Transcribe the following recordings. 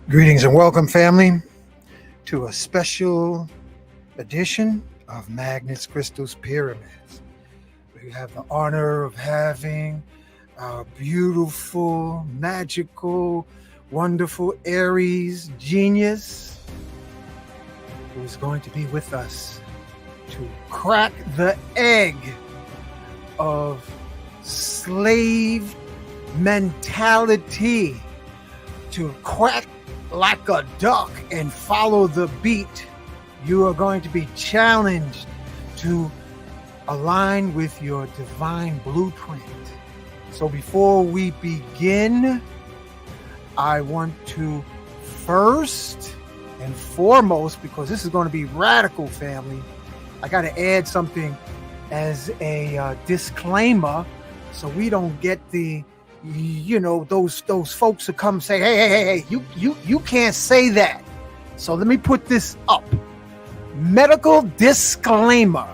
Greetings and welcome, family, to a special edition of Magnets, Crystals, Pyramids. We have the honor of having our beautiful, magical, wonderful Aries genius who's going to be with us to crack the egg of slave mentality, to quack like a duck and follow the beat. You are going to be challenged to align with your divine blueprint. So before we begin, I want to first and foremost, because this is going to be radical, family, I got to add something as a disclaimer so we don't get those folks who come say, hey, you can't say that. So let me put this up. Medical disclaimer.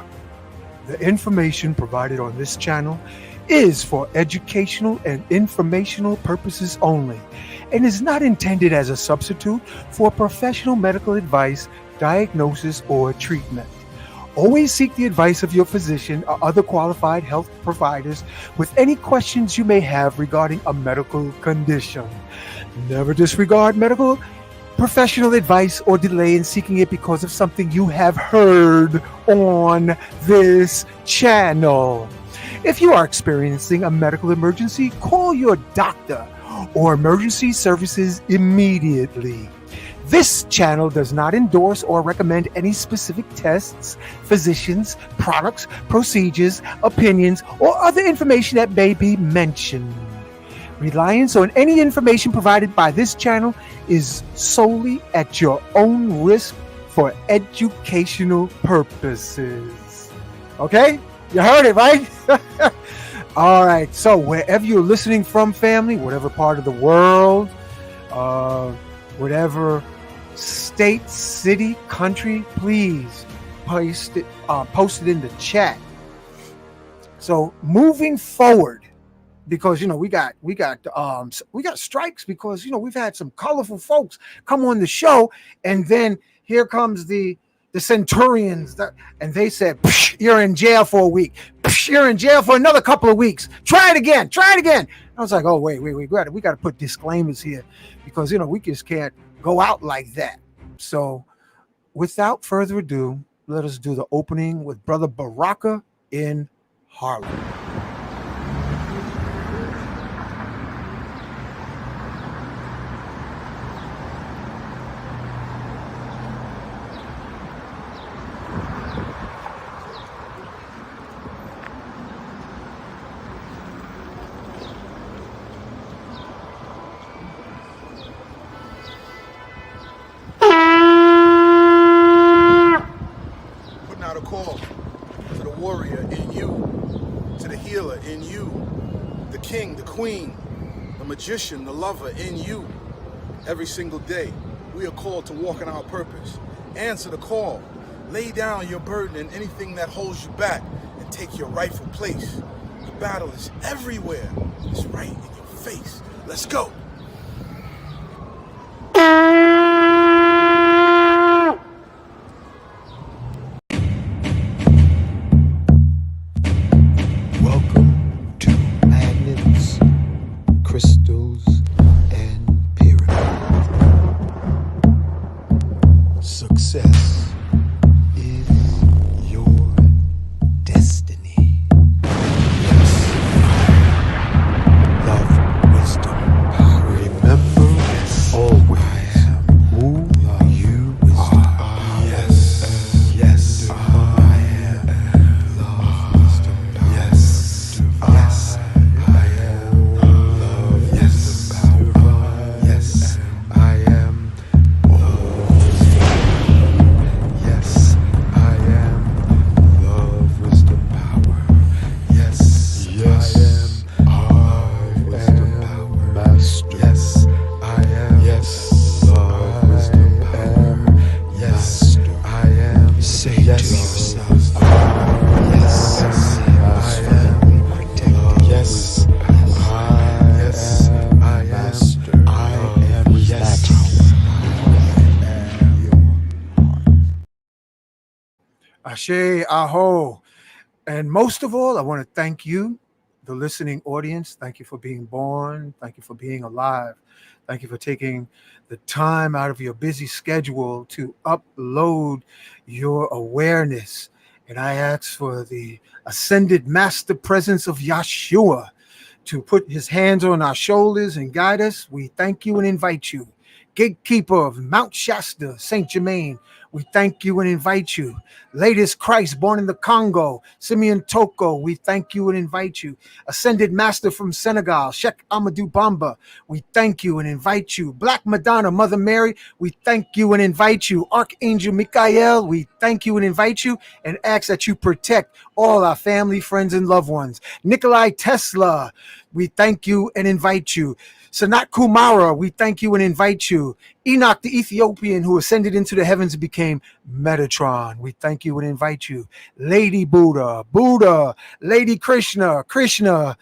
The information provided on this channel is for educational and informational purposes only and is not intended as a substitute for professional medical advice, diagnosis, or treatment. Always seek the advice of your physician or other qualified health providers with any questions you may have regarding a medical condition. Never disregard medical professional advice or delay in seeking it because of something you have heard on this channel. If you are experiencing a medical emergency, call your doctor or emergency services immediately. This channel does not endorse or recommend any specific tests, physicians, products, procedures, opinions, or other information that may be mentioned. Reliance on any information provided by this channel is solely at your own risk for educational purposes. Okay? You heard it, right? All right. So wherever you're listening from, family, whatever part of the world, whatever state, city, country, please post it in the chat. So moving forward, because we got strikes because we've had some colorful folks come on the show, and then here comes the centurions and they said, you're in jail for a week, you're in jail for another couple of weeks, try it again. I was like, oh wait, we got to put disclaimers here because we just can't go out like that. So without further ado, let us do the opening with Brother Baraka in Harlem. Call to the warrior in you, to the healer in you, the king, the queen, the magician, the lover in you. Every single day, we are called to walk in our purpose. Answer the call. Lay down your burden and anything that holds you back and take your rightful place. The battle is everywhere. It's right in your face. Let's go. Success is your destiny. Yes. Love, wisdom, power. Remember always who you are. Yes. Yes. I am love, wisdom, power. Yes. Yes. I am love, yes, power. Yes. I am love. Ashe, aho. And most of all, I want to thank you, the listening audience. Thank you for being born. Thank you for being alive. Thank you for taking the time out of your busy schedule to upload your awareness. And I ask for the ascended master presence of Yahshua to put his hands on our shoulders and guide us. We thank you and invite you. Gatekeeper of Mount Shasta, Saint Germain, we thank you and invite you. Latest Christ born in the Congo, Simeon Toko, we thank you and invite you. Ascended Master from Senegal, Sheikh Amadou Bamba, we thank you and invite you. Black Madonna, Mother Mary, we thank you and invite you. Archangel Michael, we thank you and invite you and ask that you protect all our family, friends, and loved ones. Nikolai Tesla, we thank you and invite you. Sanat Kumara, we thank you and invite you. Enoch the Ethiopian who ascended into the heavens and became Metatron, we thank you and invite you. Lady Buddha, Buddha, Lady Krishna, Krishna,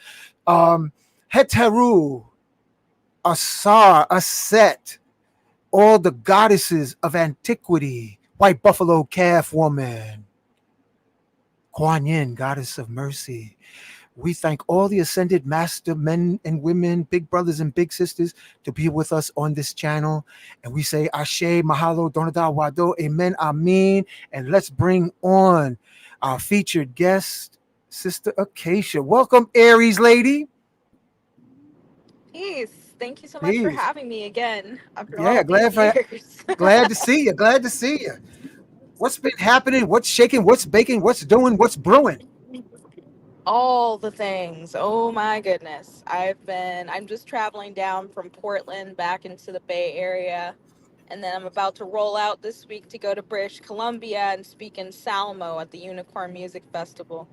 Heteru, Asar, Aset, all the goddesses of antiquity, White Buffalo Calf Woman, Kuan Yin, Goddess of Mercy. We thank all the ascended master men and women, big brothers and big sisters, to be with us on this channel. And we say Ashe, Mahalo, Donada, Wado, Amen, Amen. And let's bring on our featured guest, Sister Acacia. Welcome, Aries lady. Peace. Thank you so much for Peace. having me again after Yeah, all these years. glad to see you. Glad to see you. What's been happening? What's shaking? What's baking? What's doing? What's brewing? All the things. Oh my goodness. I'm just traveling down from Portland back into the Bay Area. And then I'm about to roll out this week to go to British Columbia and speak in Salmo at the Unicorn Music Festival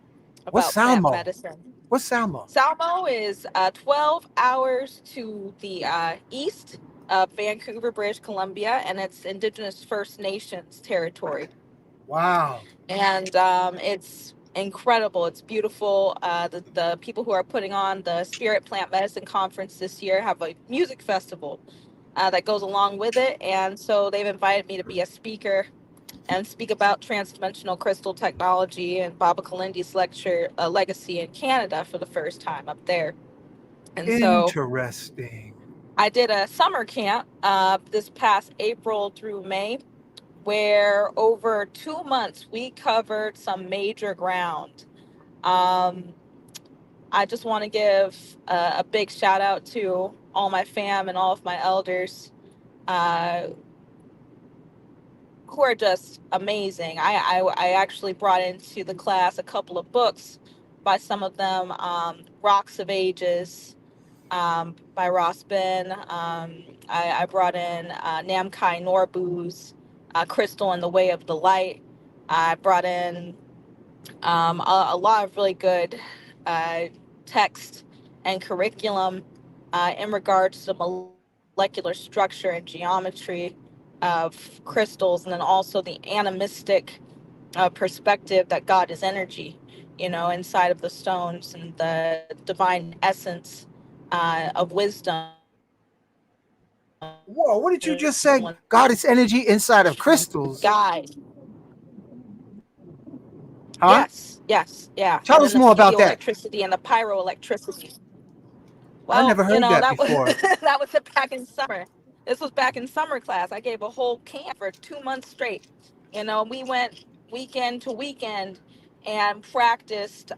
What's about plant Salmo? medicine. What's Salmo? Salmo is 12 hours to the east of Vancouver, British Columbia, and it's Indigenous First Nations territory. Wow. And it's incredible. It's beautiful. The people who are putting on the Spirit Plant Medicine Conference this year have a music festival that goes along with it. And so they've invited me to be a speaker and speak about transdimensional crystal technology and Baba Kalindi's lecture legacy in Canada for the first time up there. And so Interesting. I did a summer camp this past April through May, where over 2 months we covered some major ground. Um, I just want to give a big shout out to all my fam and all of my elders uh, who are just amazing. I actually brought into the class a couple of books by some of them, Rocks of Ages by Ross Ben. I brought in Namkai Norbu's Crystal in the Way of the Light. I brought in a lot of really good uh, text and curriculum in regards to molecular structure and geometry of crystals, and then also the animistic perspective that God is energy, inside of the stones and the divine essence of wisdom and one Whoa, what did you just say? guide. God is energy inside of crystals. Yes, yeah. And then the Huh? Tell us more about photoelectricity that. and the pyroelectricity. I Well, never heard that that was before. that was it back in summer. This was back in summer class. I gave a whole camp for 2 months straight. We went weekend to weekend and practiced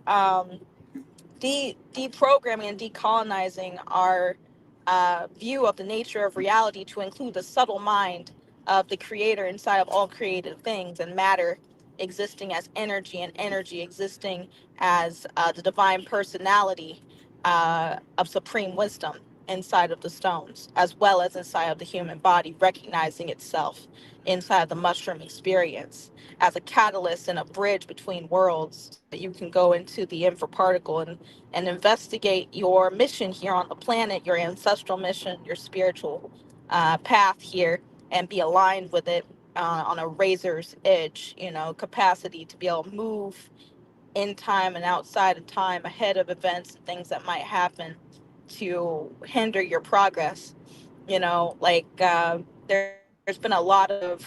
deprogramming and decolonizing our view of the nature of reality to include the subtle mind of the creator inside of all created things, and matter existing as energy, and energy existing as the divine personality of supreme wisdom inside of the stones, as well as inside of the human body, recognizing itself inside of the mushroom experience as a catalyst and a bridge between worlds, so that you can go into the infraparticle and investigate your mission here on the planet, your ancestral mission, your spiritual path here, and be aligned with it on a razor's edge, capacity to be able to move in time and outside of time, ahead of events and things that might happen to hinder your progress. There's been a lot of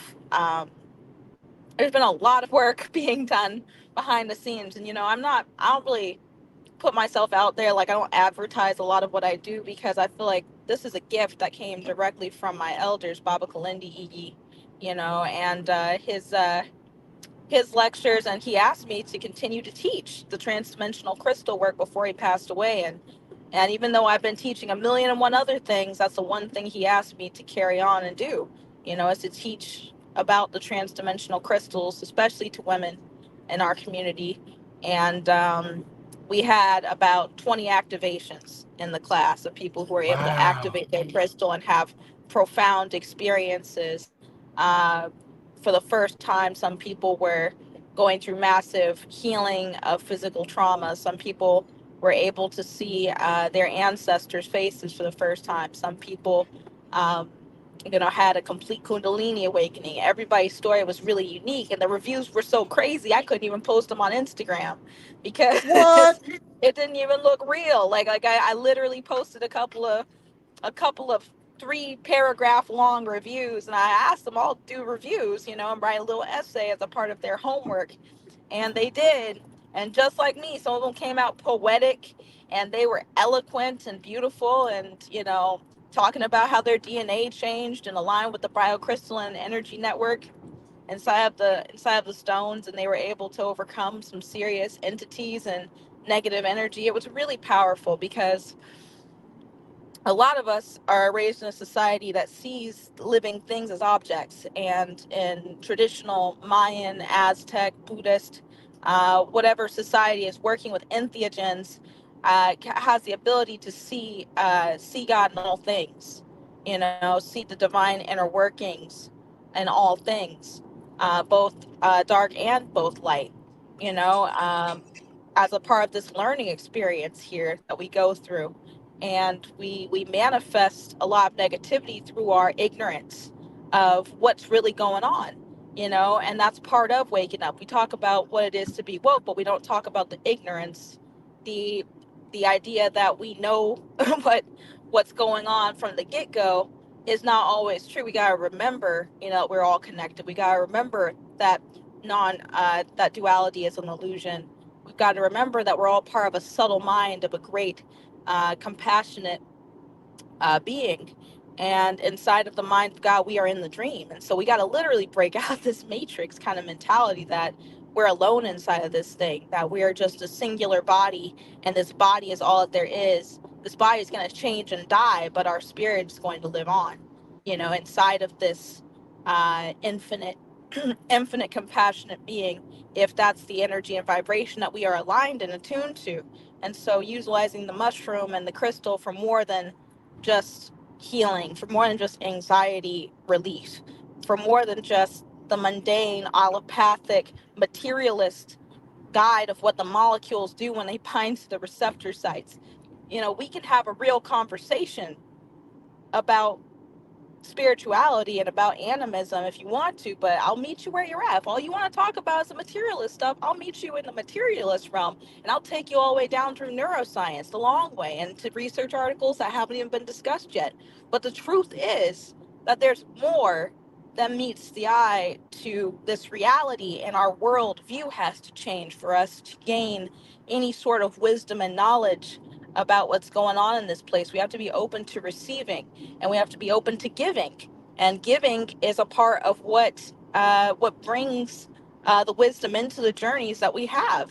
there's been a lot of work being done behind the scenes. And, I don't really put myself out there. Like, I don't advertise a lot of what I do because I feel like this is a gift that came directly from my elders, Baba Kalindi Igi, and his lectures, and he asked me to continue to teach the transdimensional crystal work before he passed away. And even though I've been teaching a million and one other things, that's the one thing he asked me to carry on and do, is to teach about the transdimensional crystals, especially to women in our community. And we had about 20 activations in the class of people who were able to Wow. activate their crystal and have profound experiences. For the first time, some people were going through massive healing of physical trauma. Some people were able to see their ancestors' faces for the first time. Some people, um, had a complete Kundalini awakening. Everybody's story was really unique, and the reviews were so crazy I couldn't even post them on Instagram because What? it didn't even look real. Like I literally posted a couple of 3 paragraph long reviews, and I asked them all to do reviews, and write a little essay as a part of their homework, and they did. And just like me, some of them came out poetic, and they were eloquent and beautiful, and talking about how their DNA changed and aligned with the biocrystalline energy network inside of the stones, and they were able to overcome some serious entities and negative energy. It was really powerful because a lot of us are raised in a society that sees living things as objects. And in traditional Mayan, Aztec, Buddhist, whatever society is working with entheogens, has the ability to see God in all things, see the divine inner workings in all things, both dark and both light, you know. As a part of this learning experience here that we go through, and we manifest a lot of negativity through our ignorance of what's really going on, and that's part of waking up. We talk about what it is to be woke, but we don't talk about the ignorance, the the idea that we know what's going on from the get-go is not always true. We got to remember, we're all connected. We got to remember that that duality is an illusion. We've got to remember that we're all part of a subtle mind of a great, compassionate being. And inside of the mind of God, we are in the dream. And so we got to literally break out this matrix kind of mentality that we're alone inside of this thing, that we are just a singular body, and this body is all that there is. This body is going to change and die, but our spirit is going to live on, inside of this infinite, infinite compassionate being, if that's the energy and vibration that we are aligned and attuned to. And so utilizing the mushroom and the crystal for more than just healing, for more than just anxiety relief, for more than just the mundane, allopathic, materialist guide of what the molecules do when they bind to the receptor sites. We can have a real conversation about spirituality and about animism if you want to, but I'll meet you where you're at. If all you want to talk about is the materialist stuff, I'll meet you in the materialist realm, and I'll take you all the way down through neuroscience the long way and to research articles that haven't even been discussed yet. But the truth is that there's more than meets the eye to this reality, and our world view has to change for us to gain any sort of wisdom and knowledge about what's going on in this place. We have to be open to receiving, and we have to be open to giving. And giving is a part of what brings the wisdom into the journeys that we have,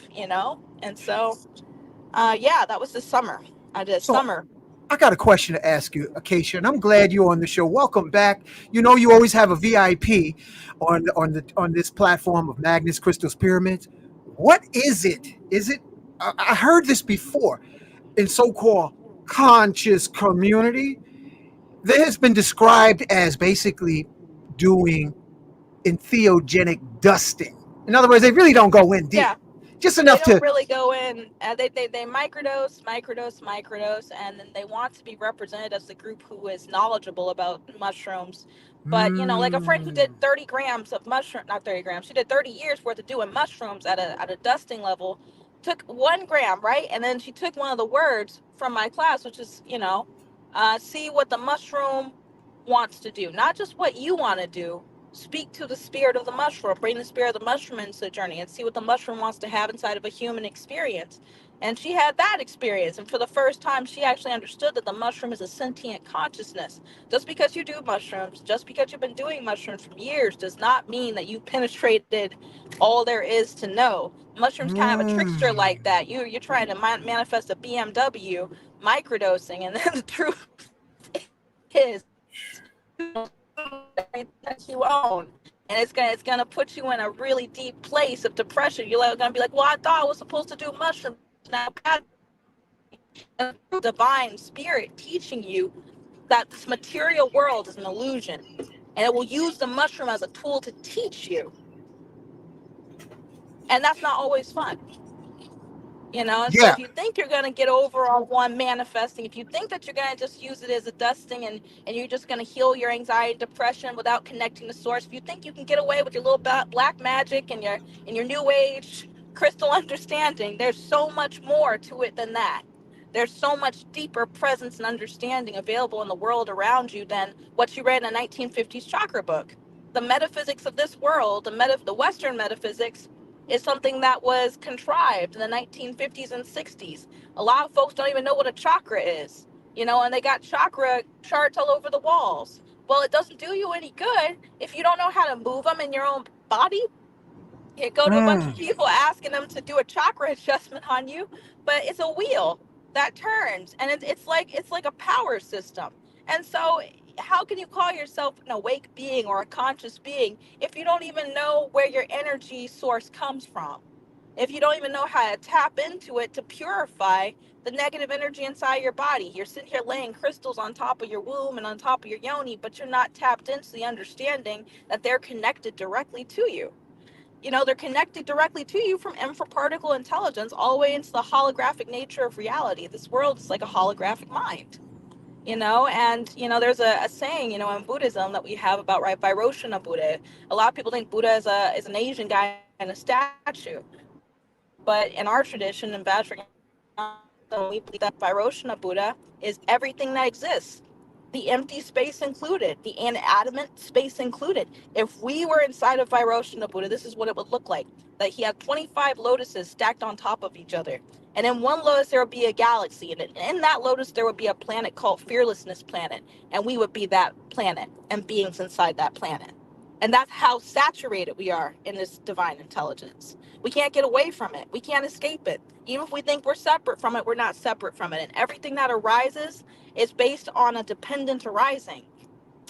And so, yeah, that was the summer. I did So summer. I got a question to ask you, Acacia, and I'm glad you're on the show. Welcome back. You know you always have a VIP on this platform of Magnus Crystals Pyramids. What is it? Is it? I heard this before in so-called conscious community. That has been described as basically doing entheogenic dusting. In other words, they really don't go in deep, Yeah, just they enough don't to. really go in. They microdose, and then they want to be represented as the group who is knowledgeable about mushrooms. But like a friend who Mm, did 30 grams of mushroom, not 30 grams, she did 30 years worth of doing mushrooms at a dusting level. Took 1 gram, right, and then she took one of the words from my class, which is see what the mushroom wants to do, not just what you want to do, speak to the spirit of the mushroom, bring the spirit of the mushroom into the journey and see what the mushroom wants to have inside of a human experience. And she had that experience. And for the first time, she actually understood that the mushroom is a sentient consciousness. Just because you do mushrooms, just because you've been doing mushrooms for years, does not mean that you penetrated all there is to know. Mushrooms kind of a trickster Mm. like that. You're trying to manifest a BMW microdosing, and then the truth is that you own, and it's gonna put you in a really deep place of depression. You're like, gonna be like, well, I thought I was supposed to do mushrooms now. Divine spirit teaching you that this material world is an illusion, and it will use the mushroom as a tool to teach you, and that's not always fun. And so Yeah. if you think you're going to get over on one manifesting, if you think that you're going to just use it as a dusting, and you're just going to heal your anxiety and depression without connecting to source, if you think you can get away with your little black magic and your new age crystal understanding, there's so much more to it than that. There's so much deeper presence and understanding available in the world around you than what you read in a 1950s chakra book. The metaphysics of this world, the Western metaphysics, is something that was contrived in the 1950s and 60s. A lot of folks don't even know what a chakra is, and they got chakra charts all over the walls. Well, it doesn't do you any good if you don't know how to move them in your own body. You go to a bunch of Mm. people asking them to do a chakra adjustment on you, but it's a wheel that turns, and it's like a power system. And so, how can you call yourself an awake being or a conscious being if you don't even know where your energy source comes from? If you don't even know how to tap into it to purify the negative energy inside your body? You're sitting here laying crystals on top of your womb and on top of your yoni, but you're not tapped into the understanding that they're connected directly to you. They're connected directly to you from infraparticle intelligence all the way into the holographic nature of reality. This world is like a holographic mind. And there's a saying, in Buddhism that we have about, right, Vairoshana Buddha. A lot of people think Buddha is an Asian guy in a statue, but in our tradition in we believe that Vairoshana Buddha is everything that exists, the empty space included, the inanimate space included. If we were inside of Vairoshana Buddha, this is what it would look like. That he had 25 lotuses stacked on top of each other. And in one lotus, there would be a galaxy. And in that lotus, there would be a planet called Fearlessness Planet. And we would be that planet and beings inside that planet. And that's how saturated we are in this divine intelligence. We can't get away from it. We can't escape it. Even if we think we're separate from it, we're not separate from it. And everything that arises is based on a dependent arising.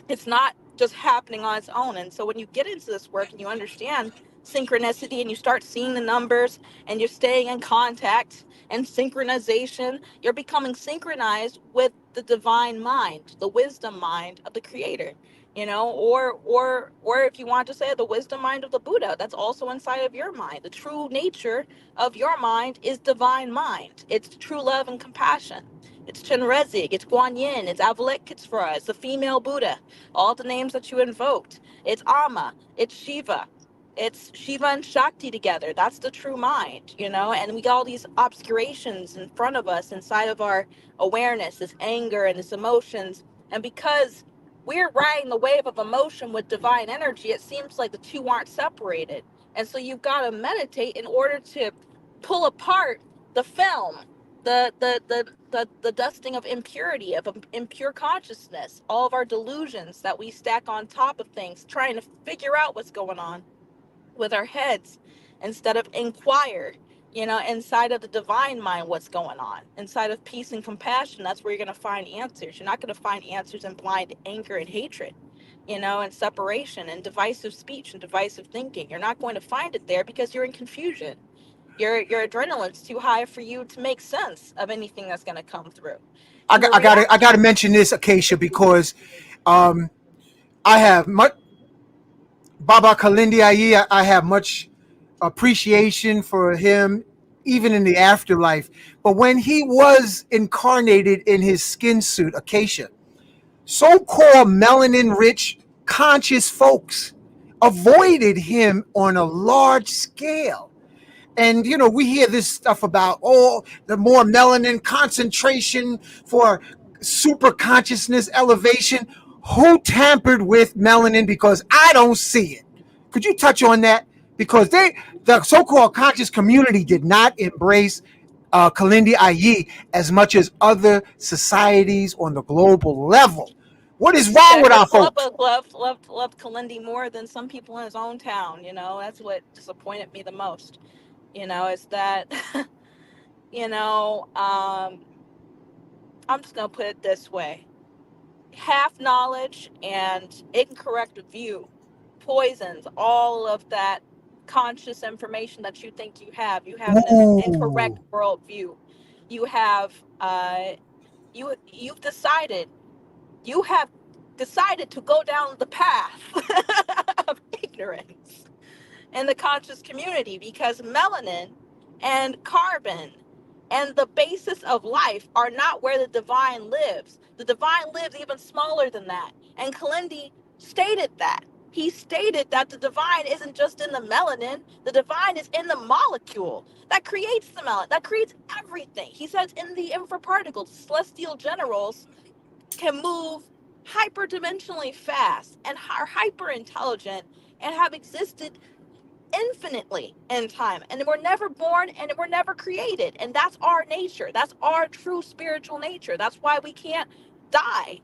It's not just happening on its own. And so when you get into this work and you understand synchronicity and you start seeing the numbers and you're staying in contact and synchronization, you're becoming synchronized with the divine mind, the wisdom mind of the creator. Or if you want to say the wisdom mind of the Buddha, that's also inside of your mind. The true nature of your mind is divine mind. It's true love and compassion. It's Chenrezig, it's Guan Yin, it's Avalokitesvara, it's the female Buddha, all the names that you invoked. It's Amma, it's Shiva. It's Shiva and Shakti together. That's the true mind. And we got all these obscurations in front of us inside of our awareness, this anger and this emotions. And because we're riding the wave of emotion with divine energy, it seems like the two aren't separated. And so you've got to meditate in order to pull apart the film, the dusting of impurity, of impure consciousness, all of our delusions that we stack on top of things, trying to figure out what's going on with our heads instead of inquire, inside of the divine mind, what's going on inside of peace and compassion. That's where you're going to find answers. You're not going to find answers in blind anger and hatred, and separation and divisive speech and divisive thinking. You're not going to find it there because you're in confusion. Your adrenaline's too high for you to make sense of anything that's going to come through. I And the got, I got to, I reality, got to mention this, Acacia, because um, I have much Baba Kalindi Aye. I have much appreciation for him, even in the afterlife. But when he was incarnated in his skin suit, Acacia, so-called melanin-rich, conscious folks avoided him on a large scale. And we hear this stuff about the more melanin concentration for super consciousness elevation. Who tampered with melanin? Because I don't see it. Could you touch on that? Because the so-called conscious community, did not embrace Kalindi Ayi as much as other societies on the global level. What is wrong with Cedric our folks? loved Kalindi more than some people in his own town. You know, that's what disappointed me the most. You know, is that you know, I'm just gonna put it this way: half knowledge and incorrect view poisons all of that conscious information that you think you have. You have an incorrect Ooh. worldview. You have you've decided you have decided to go down the path of ignorance in the conscious community, because melanin and carbon and the basis of life are not where the divine lives. The divine lives even smaller than that. And Kalindi stated that. He stated that the divine isn't just in the melanin, the divine is in the molecule that creates the melanin, that creates everything. He says in the infraparticles, celestial generals can move hyperdimensionally fast and are hyper intelligent and have existed infinitely in time, and we're never born and we're never created, and that's our nature, that's our true spiritual nature, that's why we can't die.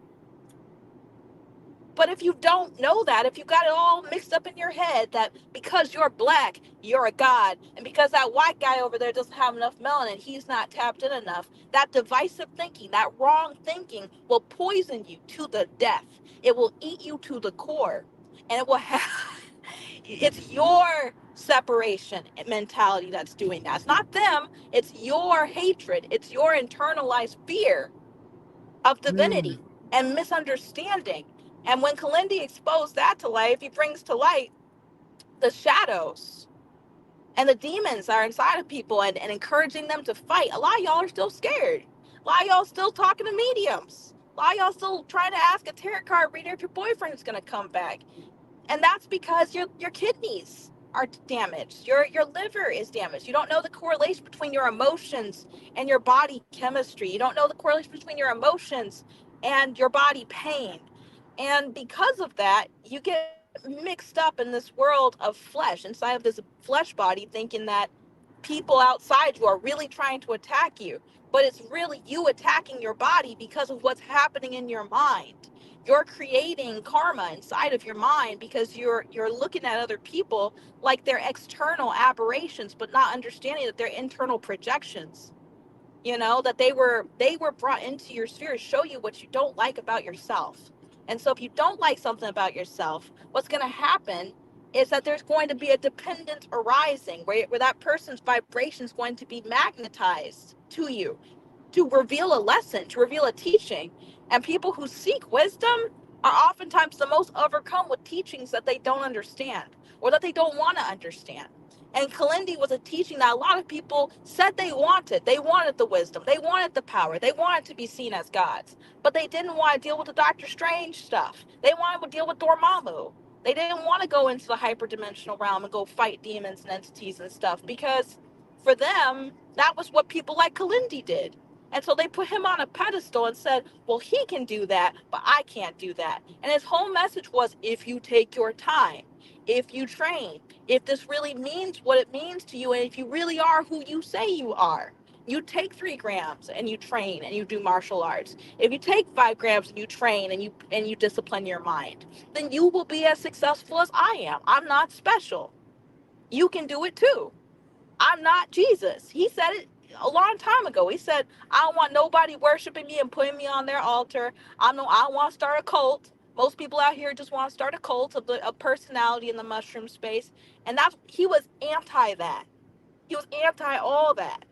But if you don't know that, if you got it all mixed up in your head that because you're black you're a god, and because that white guy over there doesn't have enough melanin he's not tapped in enough, that divisive thinking, that wrong thinking will poison you to the death. It will eat you to the core, and it will have it's your separation mentality that's doing that. It's not them, it's your hatred, it's your internalized fear of Mm. divinity and misunderstanding. And when Kalindi exposed that to life, he brings to light the shadows and the demons that are inside of people, and encouraging them to fight. A lot of y'all are still scared. A lot of y'all still talking to mediums. A lot of y'all still trying to ask a tarot card reader if your boyfriend's gonna come back, and that's because your kidneys are damaged, your liver is damaged. You don't know the correlation between your emotions and your body chemistry. You don't know the correlation between your emotions and your body pain, and because of that you get mixed up in this world of flesh inside of this flesh body, thinking that people outside you are really trying to attack you, but it's really you attacking your body because of what's happening in your mind. You're creating karma inside of your mind because you're looking at other people like they're external aberrations, but not understanding that they're internal projections. You know, that they were brought into your sphere to show you what you don't like about yourself. And so if you don't like something about yourself, what's going to happen is that there's going to be a dependence arising where that person's vibration is going to be magnetized to you to reveal a lesson, to reveal a teaching. And people who seek wisdom are oftentimes the most overcome with teachings that they don't understand or that they don't want to understand. And Kalindi was a teaching that a lot of people said they wanted. They wanted the wisdom, they wanted the power, they wanted to be seen as gods, but they didn't want to deal with the Doctor Strange stuff. They wanted to deal with Dormammu. They didn't want to go into the hyperdimensional realm and go fight demons and entities and stuff, because for them, that was what people like Kalindi did. And so they put him on a pedestal and said, well, he can do that, but I can't do that. And his whole message was, if you take your time, if you train, if this really means what it means to you, and if you really are who you say you are, you take 3 grams and you train and you do martial arts. If you take 5 grams and you train and you discipline your mind, then you will be as successful as I am. I'm not special. You can do it too. I'm not Jesus. He said it a long time ago. He said, I don't want nobody worshiping me and putting me on their altar. I don't want to start a cult. Most people out here just want to start a cult of a personality in the mushroom space. And he was anti that. He was anti all that.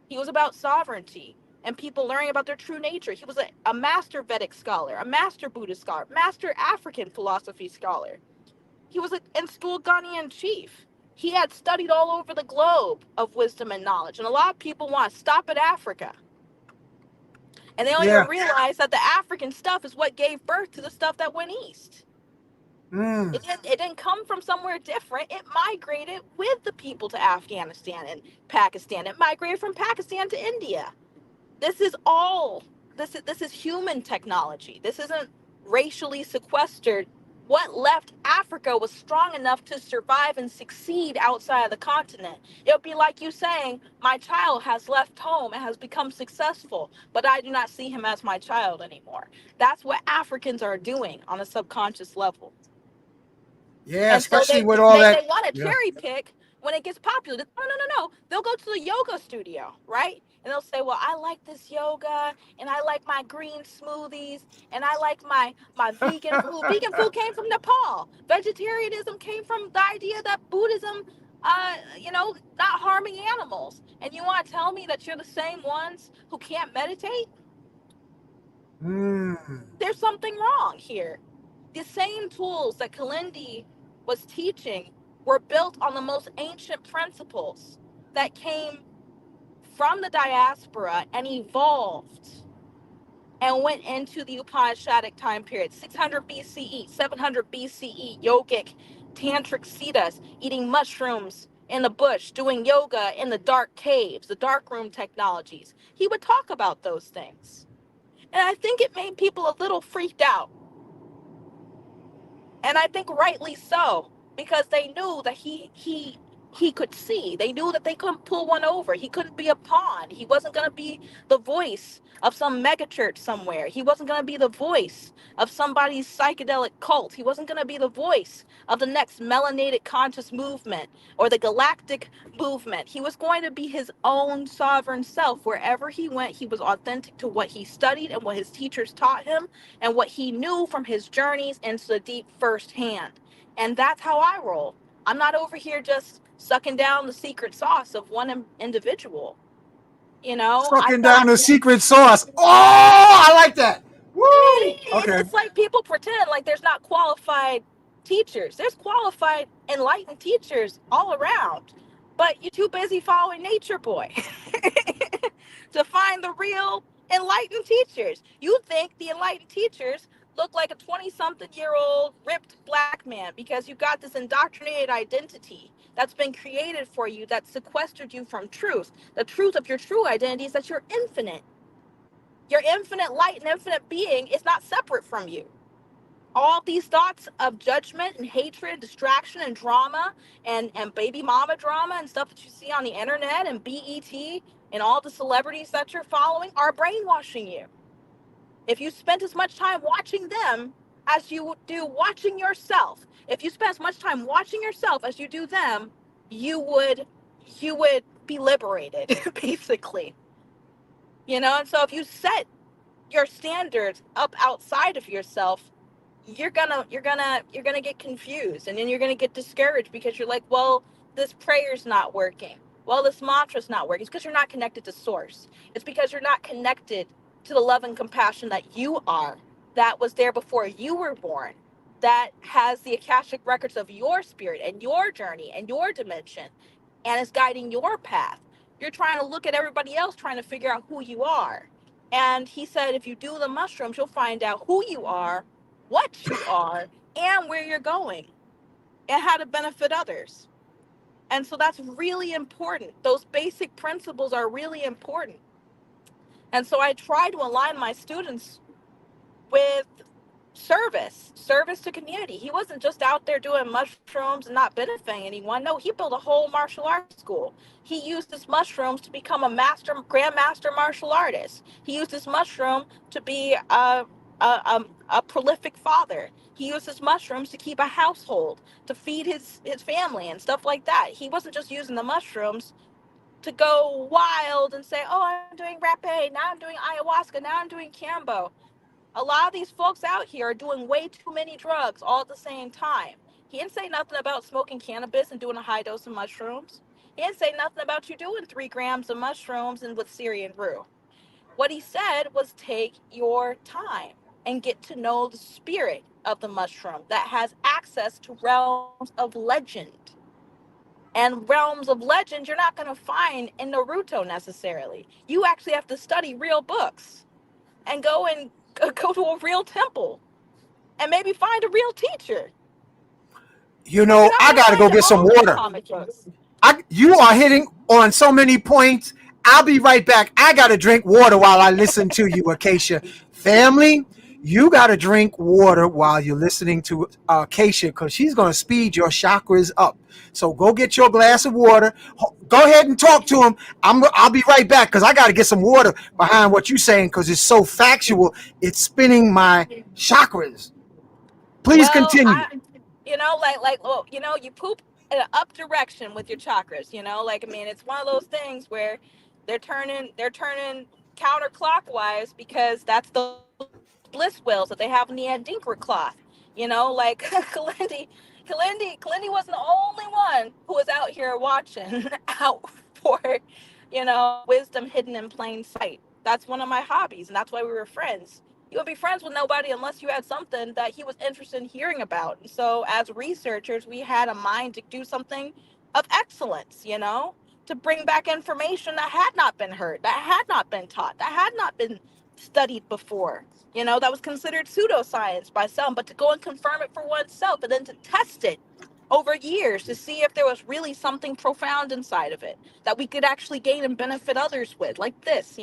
He was about sovereignty and people learning about their true nature. He was a master Vedic scholar, a master Buddhist scholar, master African philosophy scholar. He was in school Ghanaian chief. He had studied all over the globe of wisdom and knowledge. And a lot of people want to stop at Africa. And they don't even Yeah. realize that the African stuff is what gave birth to the stuff that went east. Mm. It didn't come from somewhere different. It migrated with the people to Afghanistan and Pakistan. It migrated from Pakistan to India. This is all this is human technology. This isn't racially sequestered, what left Africa was strong enough to survive and succeed outside of the continent. It would be like you saying, my child has left home and has become successful, but I do not see him as my child anymore. That's what Africans are doing on a subconscious level. Yeah, And so especially with all that. they want to Yeah. cherry pick when it gets popular. No. They'll go to the yoga studio, right? And they'll say, well, I like this yoga and I like my green smoothies and I like my vegan food. Vegan food came from Nepal. Vegetarianism came from the idea that Buddhism, not harming animals. And you want to tell me that you're the same ones who can't meditate? Mm. There's something wrong here. The same tools that Kalindi was teaching were built on the most ancient principles that came from the diaspora and evolved and went into the Upanishadic time period, 600 BCE, 700 BCE, yogic, tantric siddhas, eating mushrooms in the bush, doing yoga in the dark caves, the dark room technologies. He would talk about those things. And I think it made people a little freaked out. And I think rightly so, because they knew that he could see. They knew that they couldn't pull one over. He couldn't be a pawn. He wasn't going to be the voice of some megachurch somewhere. He wasn't going to be the voice of somebody's psychedelic cult. He wasn't going to be the voice of the next melanated conscious movement or the galactic movement. He was going to be his own sovereign self. Wherever he went, he was authentic to what he studied and what his teachers taught him and what he knew from his journeys into the deep firsthand. And that's how I roll. I'm not over here just sucking down the secret sauce of one individual. I've Sucking got, down the secret sauce. Oh, I like that. Woo. Okay. it's like people pretend like there's not qualified teachers. There's qualified, enlightened teachers all around. But you're too busy following Nature Boy to find the real enlightened teachers. You think the enlightened teachers look like a 20-something-year-old ripped black man because you got this indoctrinated identity that's been created for you that sequestered you from truth. The truth of your true identity is that you're infinite. Your infinite light and infinite being is not separate from you. All these thoughts of judgment and hatred, distraction and drama and baby mama drama and stuff that you see on the internet and BET and all the celebrities that you're following are brainwashing you. If you spent as much time watching them as you do watching yourself, if you spent as much time watching yourself as you do them, you would be liberated, basically. And so if you set your standards up outside of yourself, you're gonna get confused, and then you're gonna get discouraged because you're like, well, this prayer's not working, well, this mantra's not working. It's because you're not connected to source. It's because you're not connected to the love and compassion that you are, that was there before you were born, that has the Akashic records of your spirit and your journey and your dimension, and is guiding your path. You're trying to look at everybody else, trying to figure out who you are. And he said, if you do the mushrooms, you'll find out who you are, what you are, and where you're going, and how to benefit others. And so that's really important. Those basic principles are really important. And so I try to align my students with service to community. He wasn't just out there doing mushrooms and not benefiting anyone. No, he built a whole martial arts school. He used his mushrooms to become a grandmaster martial artist. He used his mushroom to be a prolific father. He used his mushrooms to keep a household, to feed his family and stuff like that. He wasn't just using the mushrooms to go wild and say, oh, I'm doing rapé, now I'm doing ayahuasca, now I'm doing cambo. A lot of these folks out here are doing way too many drugs all at the same time. He didn't say nothing about smoking cannabis and doing a high dose of mushrooms. He didn't say nothing about you doing 3 grams of mushrooms and with Syrian brew. What he said was take your time and get to know the spirit of the mushroom that has access to realms of legend. And realms of legend you're not going to find in Naruto necessarily. You actually have to study real books and go to a real temple and maybe find a real teacher. I gotta go get some water. You are hitting on so many points. I'll be right back. I gotta drink water while I listen to you, Acacia. Family, You got to drink water while you're listening to Acacia because she's going to speed your chakras up. So go get your glass of water. Go ahead and talk to him. I'll be right back because I got to get some water behind what you're saying because it's so factual. It's spinning my chakras. Please Well, continue. well, you poop in an up direction with your chakras. I mean, it's one of those things where they're turning counterclockwise because that's those bliss whales that they have in the Adinkra cloth. Kalindi wasn't the only one who was out here watching out for, wisdom hidden in plain sight. That's one of my hobbies, and that's why we were friends. You would be friends with nobody unless you had something that he was interested in hearing about. And so, as researchers, we had a mind to do something of excellence, to bring back information that had not been heard, that had not been taught, that had not been studied before, that was considered pseudoscience by some, but to go and confirm it for oneself and then to test it over years to see if there was really something profound inside of it that we could actually gain and benefit others with, like this.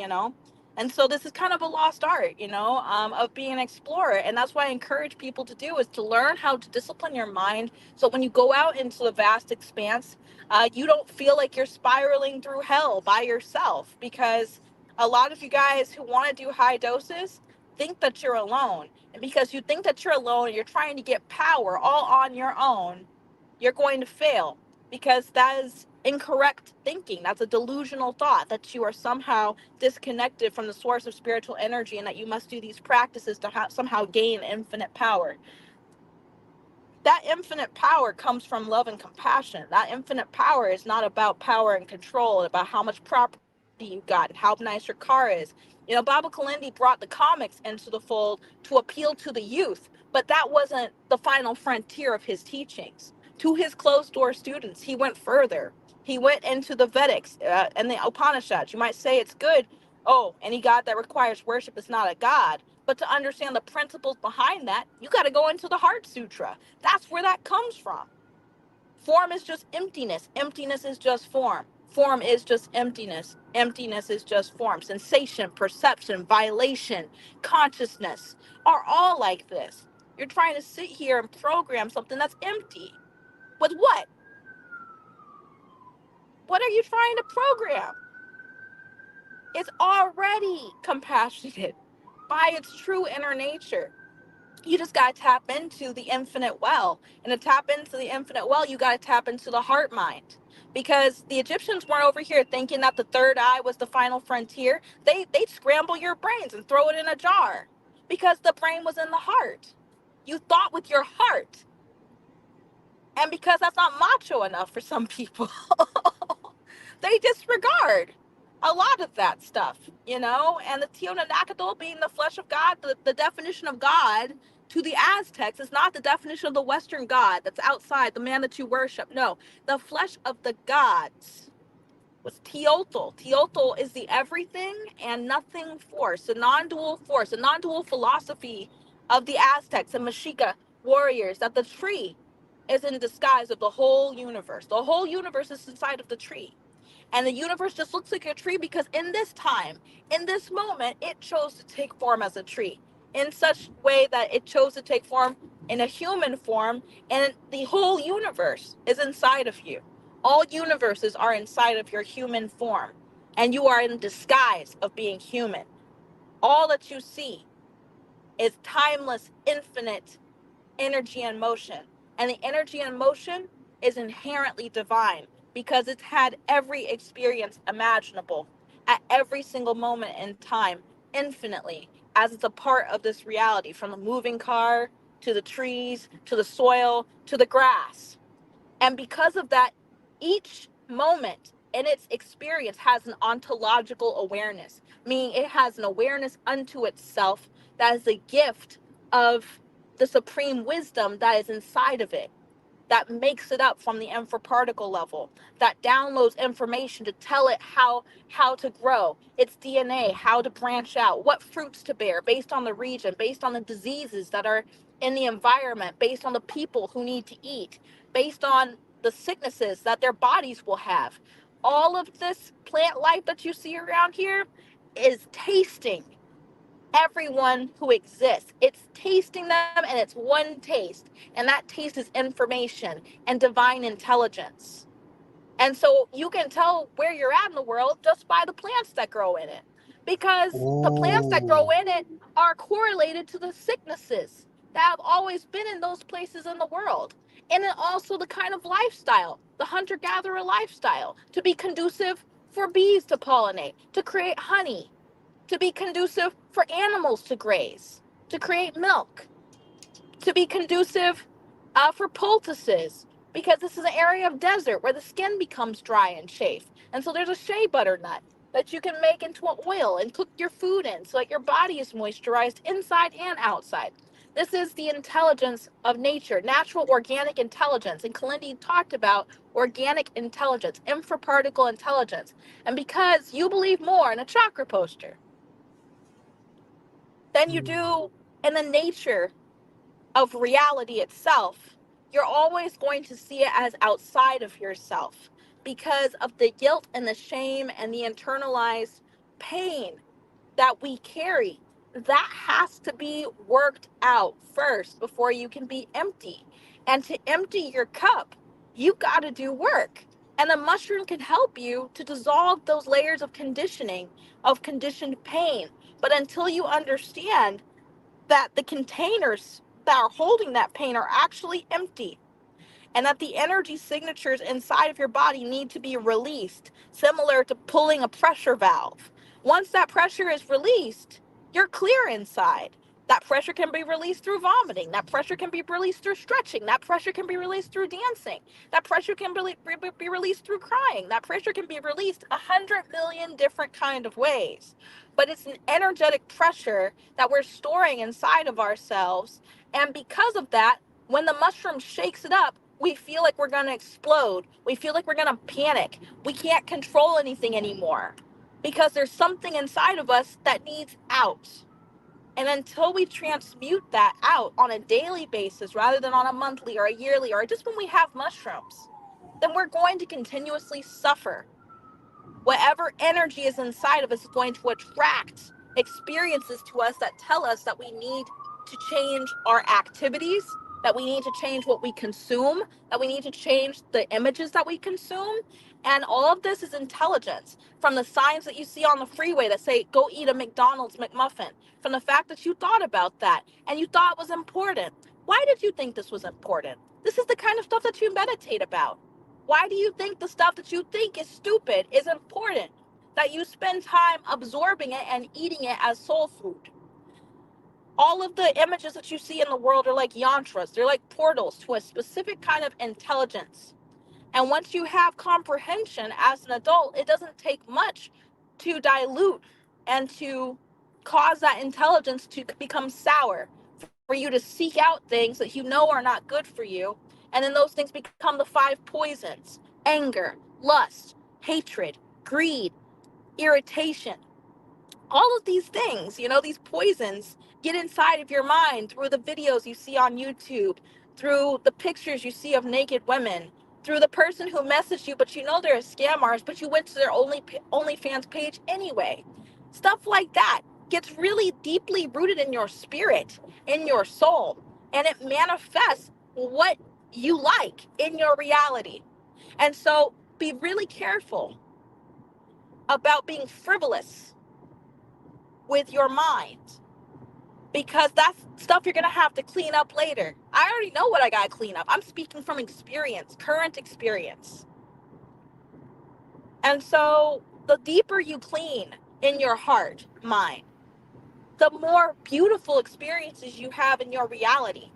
And so this is kind of a lost art, of being an explorer. And that's what I encourage people to do is to learn how to discipline your mind. So when you go out into the vast expanse, you don't feel like you're spiraling through hell by yourself, because a lot of you guys who want to do high doses think that you're alone. And because you think that you're alone and you're trying to get power all on your own, you're going to fail, because that is incorrect thinking. That's a delusional thought that you are somehow disconnected from the source of spiritual energy and that you must do these practices to somehow gain infinite power. That infinite power comes from love and compassion. That infinite power is not about power and control, about how much property you got and how nice your car is. Baba Kalindi brought the comics into the fold to appeal to the youth, but that wasn't the final frontier of his teachings. To his closed door students, he went further. He went into the Vedics and the Upanishads. You might say it's good. Oh, any God that requires worship is not a God. But to understand the principles behind that, you got to go into the Heart Sutra. That's where that comes from. Form is just emptiness. Emptiness is just form. Form is just emptiness. Emptiness is just form. Sensation, perception, violation, consciousness are all like this. You're trying to sit here and program something that's empty. With what? What are you trying to program? It's already compassionate by its true inner nature. You just got to tap into the infinite well. And to tap into the infinite well, you got to tap into the heart mind. Because the Egyptians weren't over here thinking that the third eye was the final frontier. They'd scramble your brains and throw it in a jar because the brain was in the heart. You thought with your heart. And because that's not macho enough for some people, they disregard a lot of that stuff. And the Teonanacatl being the flesh of God, the definition of God to the Aztecs is not the definition of the Western God that's outside, the man that you worship. No, the flesh of the gods was Teotl. Teotl is the everything and nothing force, a non-dual force, a non-dual philosophy of the Aztecs and Mexica warriors, that the tree is in disguise of the whole universe. The whole universe is inside of the tree. And the universe just looks like a tree because in this time, in this moment, it chose to take form as a tree in such way that it chose to take form in a human form, and the whole universe is inside of you. All universes are inside of your human form, and you are in disguise of being human. All that you see is timeless, infinite energy and motion. And the energy and motion is inherently divine because it's had every experience imaginable at every single moment in time, infinitely, as it's a part of this reality, from the moving car to the trees to the soil to the grass. And because of that, each moment in its experience has an ontological awareness, meaning it has an awareness unto itself that is a gift of the supreme wisdom that is inside of it, that makes it up from the infraparticle level, that downloads information to tell it how to grow its DNA, how to branch out, what fruits to bear based on the region, based on the diseases that are in the environment, based on the people who need to eat, based on the sicknesses that their bodies will have. All of this plant life that you see around here is tasting. everyone who exists. It's tasting them, and it's one taste. And that taste is information and divine intelligence. And so you can tell where you're at in the world just by the plants that grow in it. Because the plants that grow Oh. in it are correlated to the sicknesses that have always been in those places in the world. And then also the kind of lifestyle, the hunter gatherer lifestyle, to be conducive for bees to pollinate, to create honey, to be conducive for animals to graze, to create milk, to be conducive for poultices, because this is an area of desert where the skin becomes dry and chafed. And so there's a shea butter nut that you can make into an oil and cook your food in so that your body is moisturized inside and outside. This is the intelligence of nature, natural organic intelligence. And Kalindi talked about organic intelligence, infraparticle intelligence. And because you believe more in a chakra poster than you do in the nature of reality itself, you're always going to see it as outside of yourself because of the guilt and the shame and the internalized pain that we carry. That has to be worked out first before you can be empty. And to empty your cup, you got to do work. And the mushroom can help you to dissolve those layers of conditioning, of conditioned pain. But until you understand that the containers that are holding that pain are actually empty, and that the energy signatures inside of your body need to be released, similar to pulling a pressure valve. Once that pressure is released, you're clear inside. That pressure can be released through vomiting. That pressure can be released through stretching. That pressure can be released through dancing. That pressure can be released through crying. That pressure can be released 100 million different kind of ways. But it's an energetic pressure that we're storing inside of ourselves. And because of that, when the mushroom shakes it up, we feel like we're going to explode. We feel like we're going to panic. We can't control anything anymore because there's something inside of us that needs out. And until we transmute that out on a daily basis rather than on a monthly or a yearly or just when we have mushrooms, then we're going to continuously suffer. Whatever energy is inside of us is going to attract experiences to us that tell us that we need to change our activities, that we need to change what we consume, that we need to change the images that we consume. And all of this is intelligence, from the signs that you see on the freeway that say, go eat a McDonald's McMuffin, from the fact that you thought about that and you thought it was important. Why did you think this was important? This is the kind of stuff that you meditate about. Why do you think the stuff that you think is stupid is important? That you spend time absorbing it and eating it as soul food. All of the images that you see in the world are like yantras. They're like portals to a specific kind of intelligence. And once you have comprehension as an adult, it doesn't take much to dilute and to cause that intelligence to become sour, for you to seek out things that you know are not good for you. And then those things become the five poisons: anger, lust, hatred, greed, irritation. All of these things, these poisons get inside of your mind through the videos you see on YouTube, through the pictures you see of naked women, through the person who messaged you, but you know they're a scam artist, but you went to their OnlyFans page anyway. Stuff like that gets really deeply rooted in your spirit, in your soul, and it manifests what you like in your reality. And so be really careful about being frivolous with your mind, because that's stuff you're going to have to clean up later. I already know what I got to clean up. I'm speaking from experience, current experience. And so the deeper you clean in your heart, mind, the more beautiful experiences you have in your reality.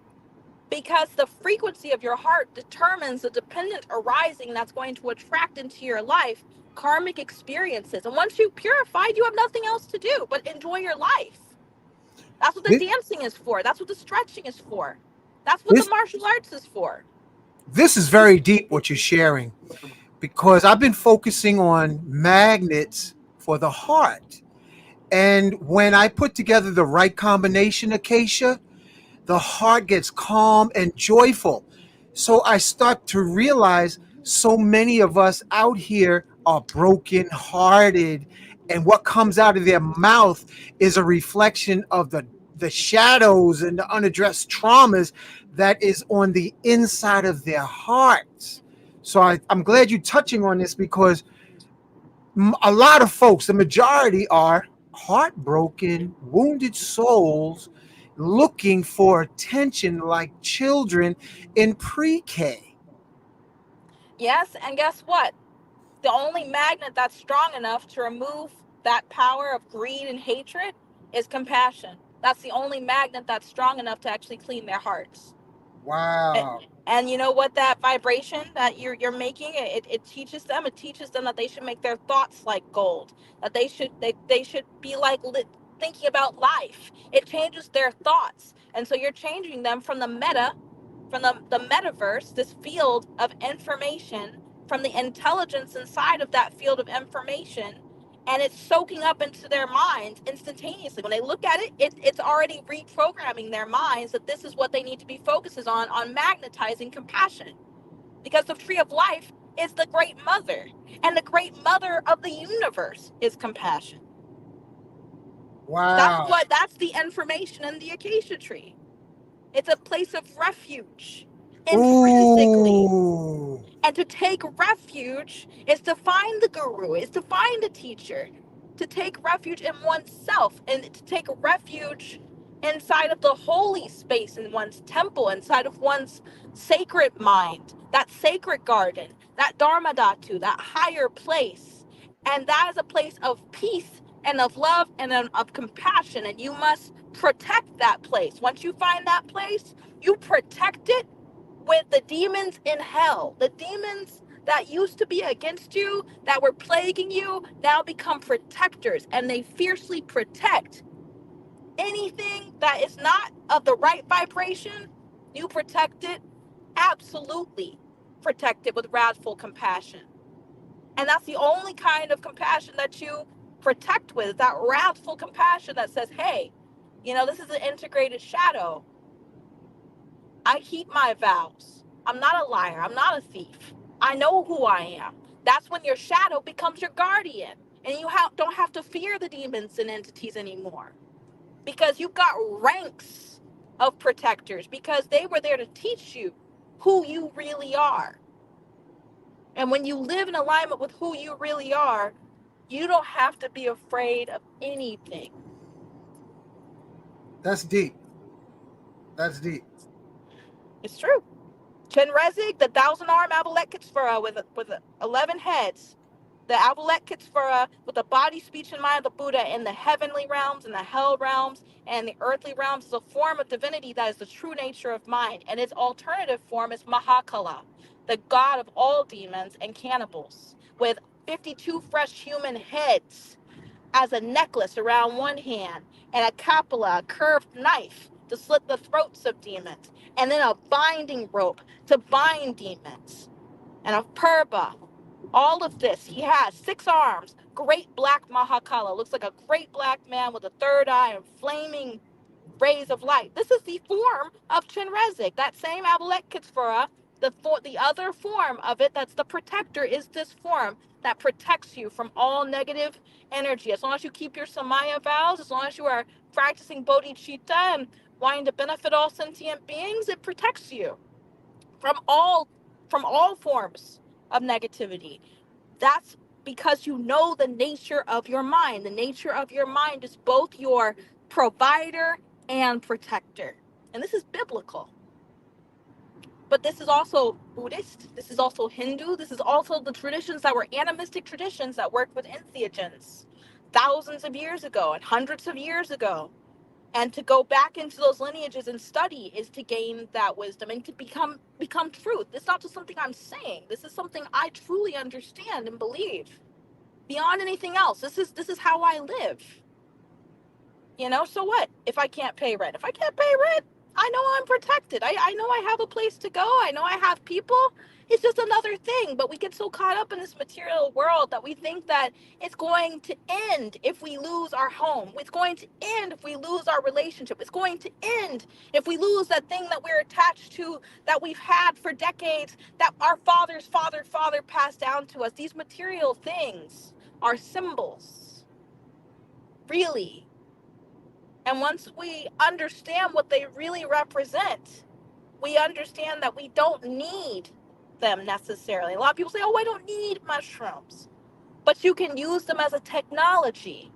Because the frequency of your heart determines the dependent arising that's going to attract into your life karmic experiences. And once you've purified, you have nothing else to do but enjoy your life. That's what the This, dancing is for. That's what the stretching is for. That's what the this, martial arts is for. this is very deep what you're sharing, because I've been focusing on magnets for the heart. And when I put together the right combination, Acacia, the heart gets calm and joyful. So I start to realize so many of us out here are broken hearted and what comes out of their mouth is a reflection of the shadows and the unaddressed traumas that is on the inside of their hearts. So I'm glad you're touching on this because a lot of folks, the majority, are heartbroken, wounded souls looking for attention like children in pre-K. Yes, and guess what? The only magnet that's strong enough to remove that power of greed and hatred is compassion. That's the only magnet that's strong enough to actually clean their hearts. And, Wow. and you know what, that vibration that you're making, it teaches them, that they should make their thoughts like gold, that they should be like thinking about life. It changes their thoughts, and so you're changing them from the meta, from the metaverse, this field of information, from the intelligence inside of that field of information, and it's soaking up into their minds instantaneously. When they look at it, it's already reprogramming their minds that this is what they need to be focuses on magnetizing compassion. Because the tree of life is the great mother, and the great mother of the universe is compassion. Wow. That's the information in the acacia tree. It's a place of refuge intrinsically. Ooh. And to take refuge is to find the guru, is to find a teacher, to take refuge in oneself, and to take refuge inside of the holy space in one's temple, inside of one's sacred mind, that sacred garden, that Dharma Dhatu, that higher place. And that is a place of peace and of love and of compassion. And you must protect that place. Once you find that place, you protect it with the demons in hell. The demons that used to be against you, that were plaguing you, now become protectors, and they fiercely protect anything that is not of the right vibration. You protect it, absolutely protect it with wrathful compassion. And that's the only kind of compassion that you protect with, that wrathful compassion that says, hey, this is an integrated shadow. I keep my vows. I'm not a liar. I'm not a thief. I know who I am. That's when your shadow becomes your guardian. And you don't have to fear the demons and entities anymore. Because you've got ranks of protectors. Because they were there to teach you who you really are. And when you live in alignment with who you really are, you don't have to be afraid of anything. That's deep. That's deep. It's true. Chenrezig, the thousand-armed Avalokiteshvara with 11 heads. The Avalokiteshvara with the body, speech, and mind of the Buddha in the heavenly realms and the hell realms and the earthly realms is a form of divinity that is the true nature of mind. And its alternative form is Mahakala, the god of all demons and cannibals, with 52 fresh human heads as a necklace around one hand, and a capilla, a curved knife to slit the throats of demons, and then a binding rope to bind demons, and a purba. All of this, he has 6 arms, great black Mahakala, looks like a great black man with a third eye and flaming rays of light. This is the form of Chenrezig, that same Avalokiteshvara. The other form of it, that's the protector, is this form that protects you from all negative energy. As long as you keep your Samaya vows, as long as you are practicing bodhicitta and wanting to benefit all sentient beings, it protects you from all forms of negativity. That's because you know the nature of your mind. The nature of your mind is both your provider and protector. And this is biblical. But this is also Buddhist. This is also Hindu. This is also the traditions that were animistic traditions that worked with entheogens thousands of years ago and hundreds of years ago. And to go back into those lineages and study is to gain that wisdom and to become truth. It's not just something I'm saying. This is something I truly understand and believe. Beyond anything else, this is how I live. So what if I can't pay rent? If I can't pay rent, I know I'm protected. I know I have a place to go. I know I have people. It's just another thing. But we get so caught up in this material world that we think that it's going to end if we lose our home. It's going to end if we lose our relationship. It's going to end if we lose that thing that we're attached to, that we've had for decades, that our father passed down to us. These material things are symbols. really. And once we understand what they really represent, we understand that we don't need them necessarily. A lot of people say, oh, I don't need mushrooms. But you can use them as a technology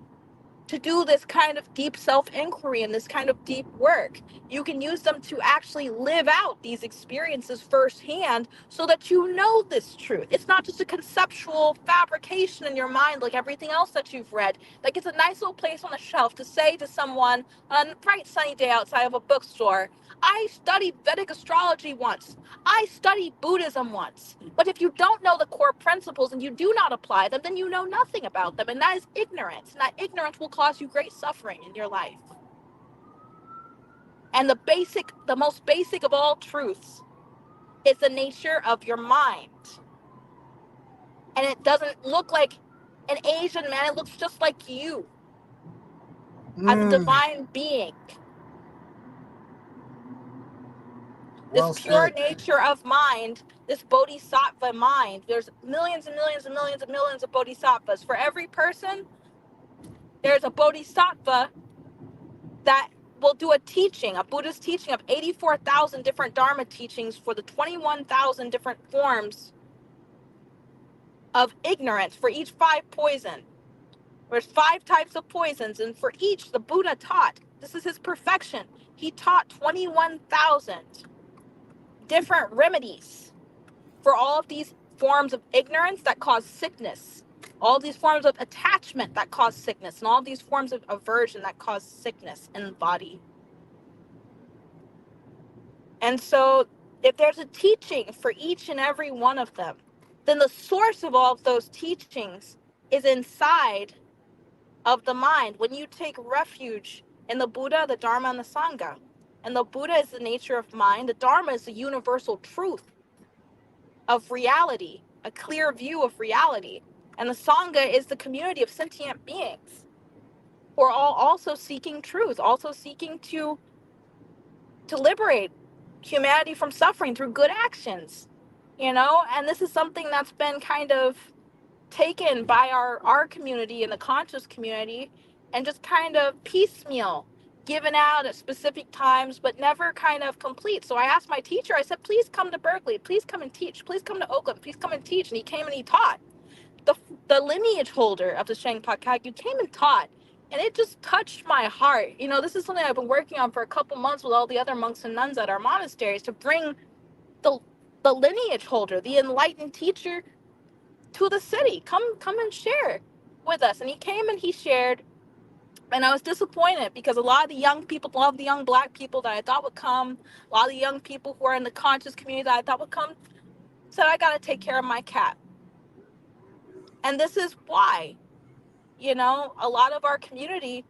to do this kind of deep self inquiry and this kind of deep work. You can use them to actually live out these experiences firsthand so that you know this truth. It's not just a conceptual fabrication in your mind like everything else that you've read. Like it's a nice little place on the shelf to say to someone on a bright sunny day outside of a bookstore, I studied Vedic astrology once. I studied Buddhism once. But if you don't know the core principles and you do not apply them, then you know nothing about them. And that is ignorance. And that ignorance will cause you great suffering in your life. And the most basic of all truths is the nature of your mind. And it doesn't look like an Asian man, it looks just like you as a Mm, divine being. This well pure said. nature of mind, this bodhisattva mind. There's millions and millions and millions and millions of bodhisattvas. For every person, there's a bodhisattva that will do a teaching, a Buddhist teaching of 84,000 different Dharma teachings for the 21,000 different forms of ignorance for each five poison. There's five types of poisons, and for each, the Buddha taught. This is his perfection. He taught 21,000 different remedies for all of these forms of ignorance that cause sickness, all these forms of attachment that cause sickness, and all these forms of aversion that cause sickness in the body. And so, if there's a teaching for each and every one of them, then the source of all of those teachings is inside of the mind. When you take refuge in the Buddha, the Dharma, and the Sangha, and the Buddha is the nature of mind, the Dharma is the universal truth of reality, a clear view of reality. And the Sangha is the community of sentient beings who are all also seeking truth, also seeking to liberate humanity from suffering through good actions. And this is something that's been kind of taken by our community and the conscious community and just kind of piecemeal given out at specific times, but never kind of complete. So I asked my teacher, I said, please come to Berkeley, please come and teach, please come to Oakland, please come and teach. And he came and he taught. The lineage holder of the Shangpa Kagyu came and taught, and it just touched my heart. This is something I've been working on for a couple months with all the other monks and nuns at our monasteries to bring the lineage holder, the enlightened teacher, to the city. Come and share with us. And he came and he shared, and I was disappointed because a lot of the young people, a lot of the young Black people that I thought would come, a lot of the young people who are in the conscious community that I thought would come, said I got to take care of my cat. And this is why, a lot of our community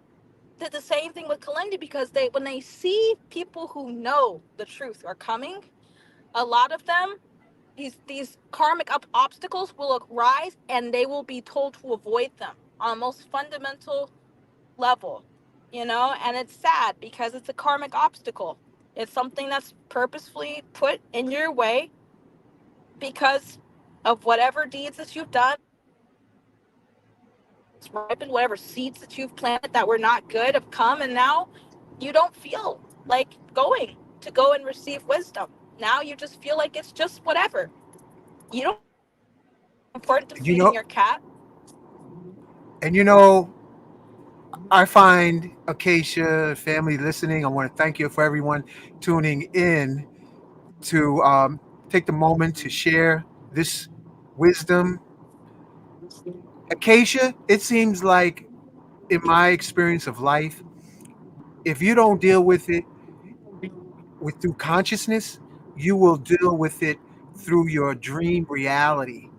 did the same thing with Kalindi, because when they see people who know the truth are coming, a lot of them, these karmic obstacles will arise and they will be told to avoid them on the most fundamental level, and it's sad because it's a karmic obstacle. It's something that's purposefully put in your way because of whatever deeds that you've done, it's ripened, whatever seeds that you've planted that were not good have come, and now you don't feel like go and receive wisdom. Now you just feel like it's just whatever. You don't important to And you feeding know, your cat. and you know, I find Acacia family listening. I want to thank you for everyone tuning in to take the moment to share this wisdom. Acacia, it seems like in my experience of life, if you don't deal with it with through consciousness, you will deal with it through your dream reality.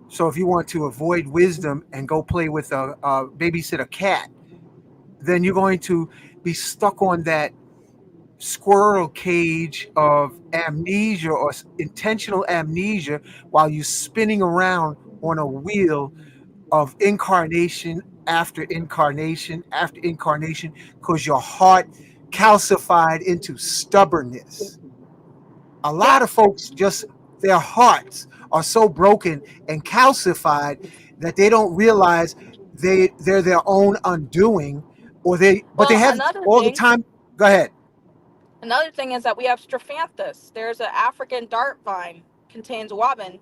So if you want to avoid wisdom and go play with a babysit a cat, then you're going to be stuck on that squirrel cage of amnesia or intentional amnesia while you're spinning around on a wheel of incarnation after incarnation after incarnation because your heart calcified into stubbornness. A lot of Yes. folks just their hearts are so broken and calcified that they don't realize they're their own undoing, or but they Well, have all the time. Go ahead. another thing is that we have Strophanthus. There's an African dart vine, contains wobbin.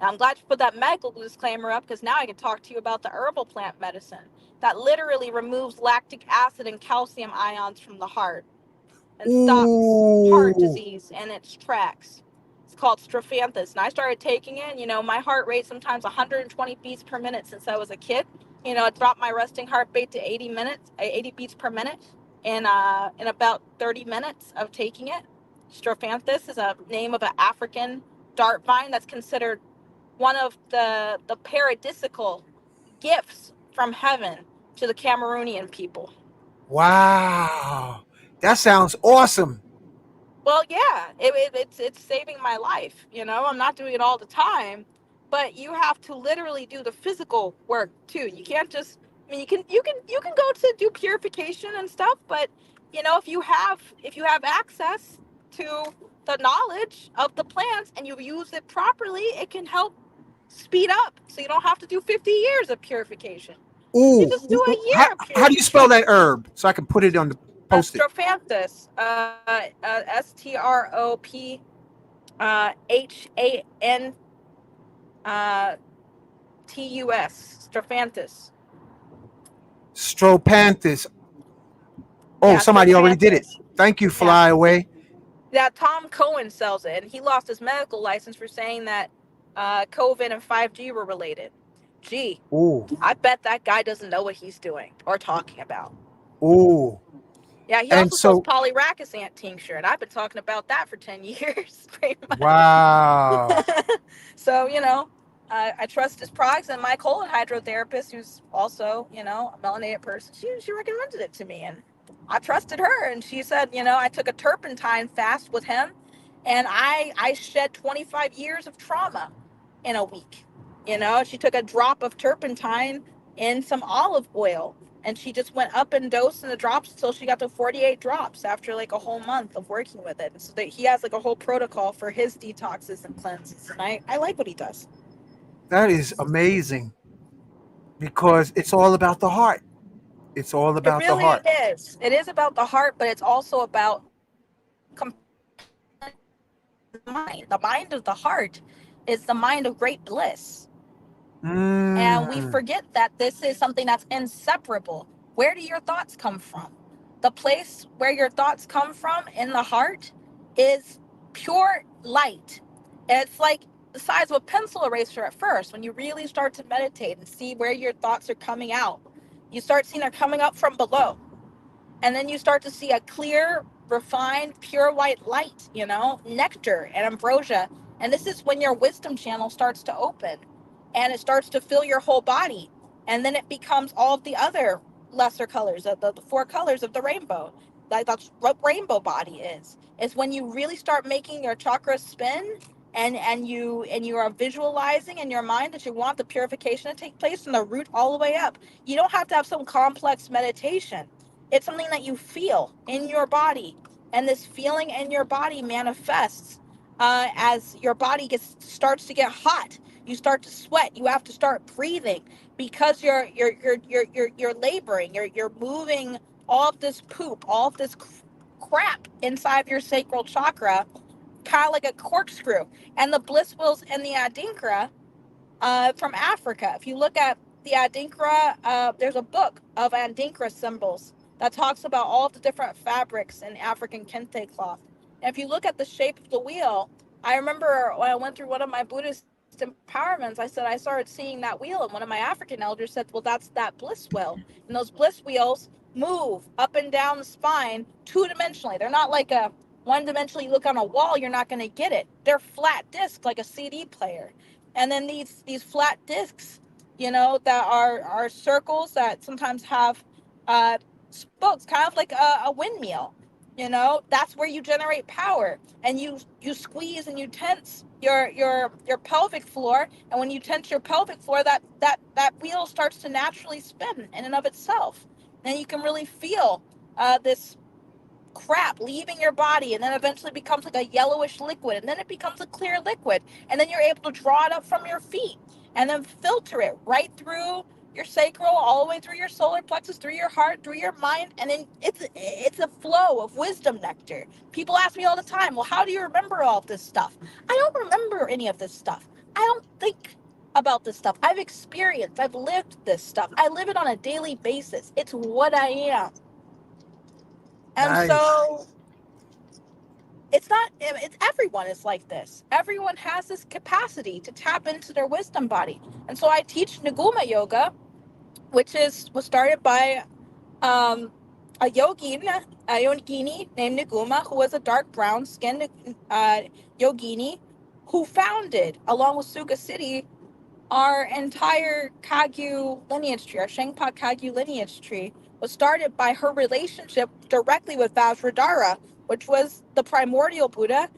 Now, I'm glad you put that medical disclaimer up because now I can talk to you about the herbal plant medicine that literally removes lactic acid and calcium ions from the heart and stops heart Ooh, disease in its tracks. It's called Strophanthus. And I started taking it. My heart rate sometimes 120 beats per minute since I was a kid. I dropped my resting heart rate to 80 beats per minute in about 30 minutes of taking it. Strophanthus is a name of an African dart vine that's considered one of the paradisical gifts from heaven to the Cameroonian people. wow, that sounds awesome. Well, yeah, it's saving my life. I'm not doing it all the time, but you have to literally do the physical work too. You can't just. I mean, you can go to do purification and stuff, but if you have access to the knowledge of the plants and you use it properly, it can help speed up. So you don't have to do 50 years of purification. You Ooh, just do a how year of how do you spell that purification. herb so I can put it on the post it? Strophanthus, Strophantus, Strophanthus. Stropanthus. Oh, Yeah, somebody already did it. Strophanthus. Thank you, Yeah, Fly Away. yeah. Tom Cohen sells it, and he lost his medical license for saying that COVID and 5G were related. Gee, Ooh, I bet that guy doesn't know what he's doing or talking about. ooh, Yeah, he and also sells so polyracosant tincture, and I've been talking about that for 10 years, pretty wow, much. So, I trust his products, and my colon hydrotherapist, who's also, a melanated person, she recommended it to me, and I trusted her. And she said, I took a turpentine fast with him, and I shed 25 years of trauma in a week. She took a drop of turpentine in some olive oil, and she just went up in dose in the drops until she got to 48 drops after like a whole month of working with it. And so that he has like a whole protocol for his detoxes and cleanses. And I like what he does. that is amazing because it's all about the heart. It's all It about the really heart. is. It is about the heart, but it's also about the mind. The mind of the heart is the mind of great bliss. And we Mm. forget that this is something that's inseparable. Where do your thoughts come from? The place where your thoughts come from in the heart is pure light. It's like the size of a pencil eraser at first. When you really start to meditate and see where your thoughts are coming out, you start seeing they're coming up from below. And then you start to see a clear, refined, pure white light, nectar and ambrosia. And this is when your wisdom channel starts to open and it starts to fill your whole body. And then it becomes all of the other lesser colors, of the four colors of the rainbow. That's what rainbow body is. It's when you really start making your chakras spin, and you are visualizing in your mind that you want the purification to take place from the root all the way up. You don't have to have some complex meditation. It's something that you feel in your body, and this feeling in your body manifests as your body starts to get hot. You start to sweat. You have to start breathing because you're laboring. You're moving all of this poop, all of this crap inside of your sacral chakra, kind of like a corkscrew. And the bliss wheels and the adinkra from Africa. If you look at the Adinkra, there's a book of Adinkra symbols that talks about all of the different fabrics in African kente cloth. And if you look at the shape of the wheel, I remember when I went through one of my Buddhist empowerments, I started seeing that wheel, and one of my African elders said, well, that's that bliss wheel. And those bliss wheels move up and down the spine two-dimensionally. They're not like a one dimensional. You look on a wall, you're not going to get it. They're flat discs like a CD player. And then these flat discs, that are circles that sometimes have spokes, kind of like a windmill. That's where you generate power, and you squeeze and you tense your pelvic floor, and when you tense your pelvic floor, that wheel starts to naturally spin in and of itself, and you can really feel this crap leaving your body, and then eventually becomes like a yellowish liquid, and then it becomes a clear liquid, and then you're able to draw it up from your feet and then filter it right through your sacral, all the way through your solar plexus, through your heart, through your mind, and then it's a flow of wisdom nectar. People ask me all the time, well, how do you remember all of this stuff? I don't remember any of this stuff. I don't think about this stuff. I've experienced, I've lived this stuff. I live it on a daily basis. It's what I am. And Nice. so it's everyone is like this. Everyone has this capacity to tap into their wisdom body. And so I teach Naguma yoga, which was started by um, a yogini named Naguma, who was a dark brown skinned yogini, who founded, along with Suga City, our entire Kagyu lineage tree, our Shengpa Kagyu lineage tree, was started by her relationship directly with Vajradhara, which was the primordial Buddha,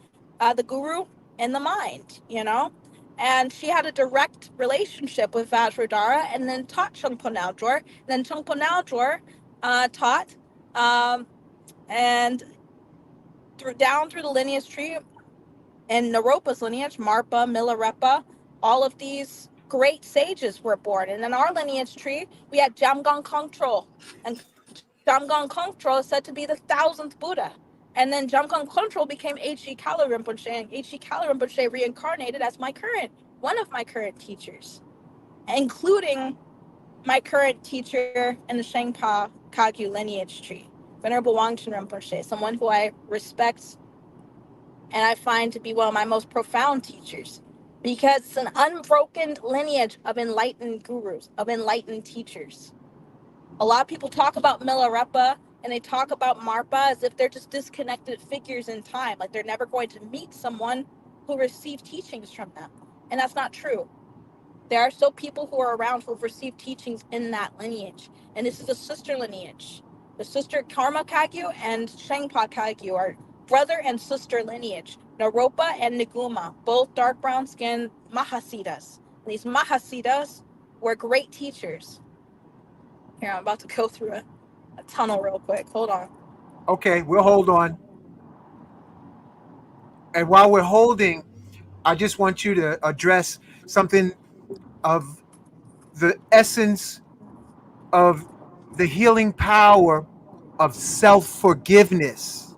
the guru in the mind, you know? And she had a direct relationship with Vajradhara and then taught Trungpa Naljor. And then Trungpa Naljor taught, and down through the lineage tree, in Naropa's lineage, Marpa, Milarepa, all of these great sages were born. And in our lineage tree, we had Jamgon Kongtrul. And Jamgon Kongtrul is said to be the 1,000th Buddha. And then Jamgon Kongtrul became H.G. Kala Rinpoche, and H.G. Kala Rinpoche reincarnated as one of my current teachers, including my current teacher in the Shengpa Kagyu lineage tree, Venerable Wangchen Rinpoche, someone who I respect and I find to be one of my most profound teachers, because it's an unbroken lineage of enlightened gurus, of enlightened teachers. A lot of people talk about Milarepa and they talk about Marpa as if they're just disconnected figures in time, like they're never going to meet someone who received teachings from them. And that's not true. There are still people who are around who have received teachings in that lineage. And this is a sister lineage. The sister Karma Kagyu and Shengpa Kagyu are brother and sister lineage. Naropa and Naguma, both dark brown skinned Mahasiddhas. And these Mahasiddhas were great teachers. Here, I'm about to go through a tunnel real quick. Hold on. Okay, we'll hold on. And while we're holding, I just want you to address something of the essence of the healing power of self forgiveness.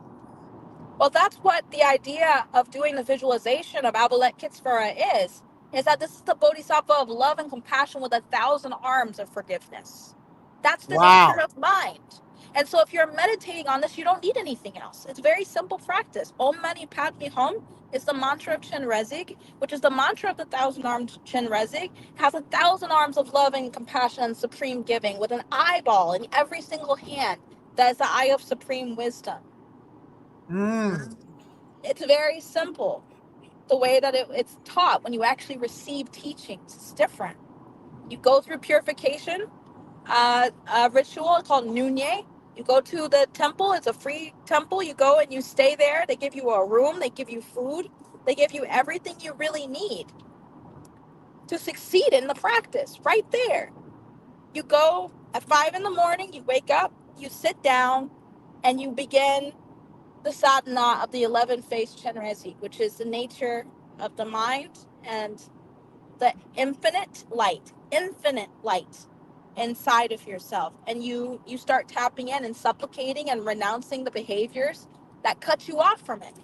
Well, that's what the idea of doing the visualization of Avalokitesvara is that this is the bodhisattva of love and compassion with 1,000 arms of forgiveness. That's the nature Wow. of mind. And so if you're meditating on this, you don't need anything else. It's very simple practice. Om Mani Padme Hum is the mantra of Chenrezig, which is the mantra of the 1,000-armed Chenrezig. It has 1,000 arms of love and compassion and supreme giving with an eyeball in every single hand. That is the eye of supreme wisdom. Mm. It's very simple. The way that it's taught when you actually receive teachings, it's different. You go through purification ritual called Nunye. You go to the temple. It's a free temple. You go and you stay there. They give you a room. They give you food. They give you everything you really need to succeed in the practice right there. You go at 5 in the morning. You wake up. You sit down and you begin the sadhana of the 11-faced Chenrezig, which is the nature of the mind and the infinite light inside of yourself. And you start tapping in and supplicating and renouncing the behaviors that cut you off from it.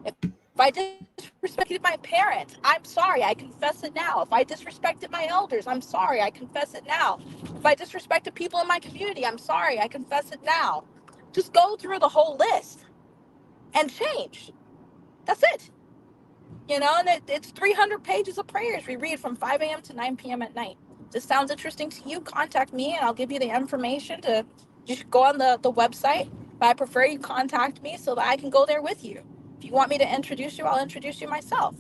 If I disrespected my parents, I'm sorry, I confess it now. If I disrespected my elders, I'm sorry, I confess it now. If I disrespected people in my community, I'm sorry, I confess it now. Just go through the whole list and change. That's it. You know, and it's 300 pages of prayers we read from 5 a.m. to 9 p.m. at night. If this sounds interesting to you, contact me and I'll give you the information to just go on the website. But I prefer you contact me so that I can go there with you. If you want me to introduce you, I'll introduce you myself.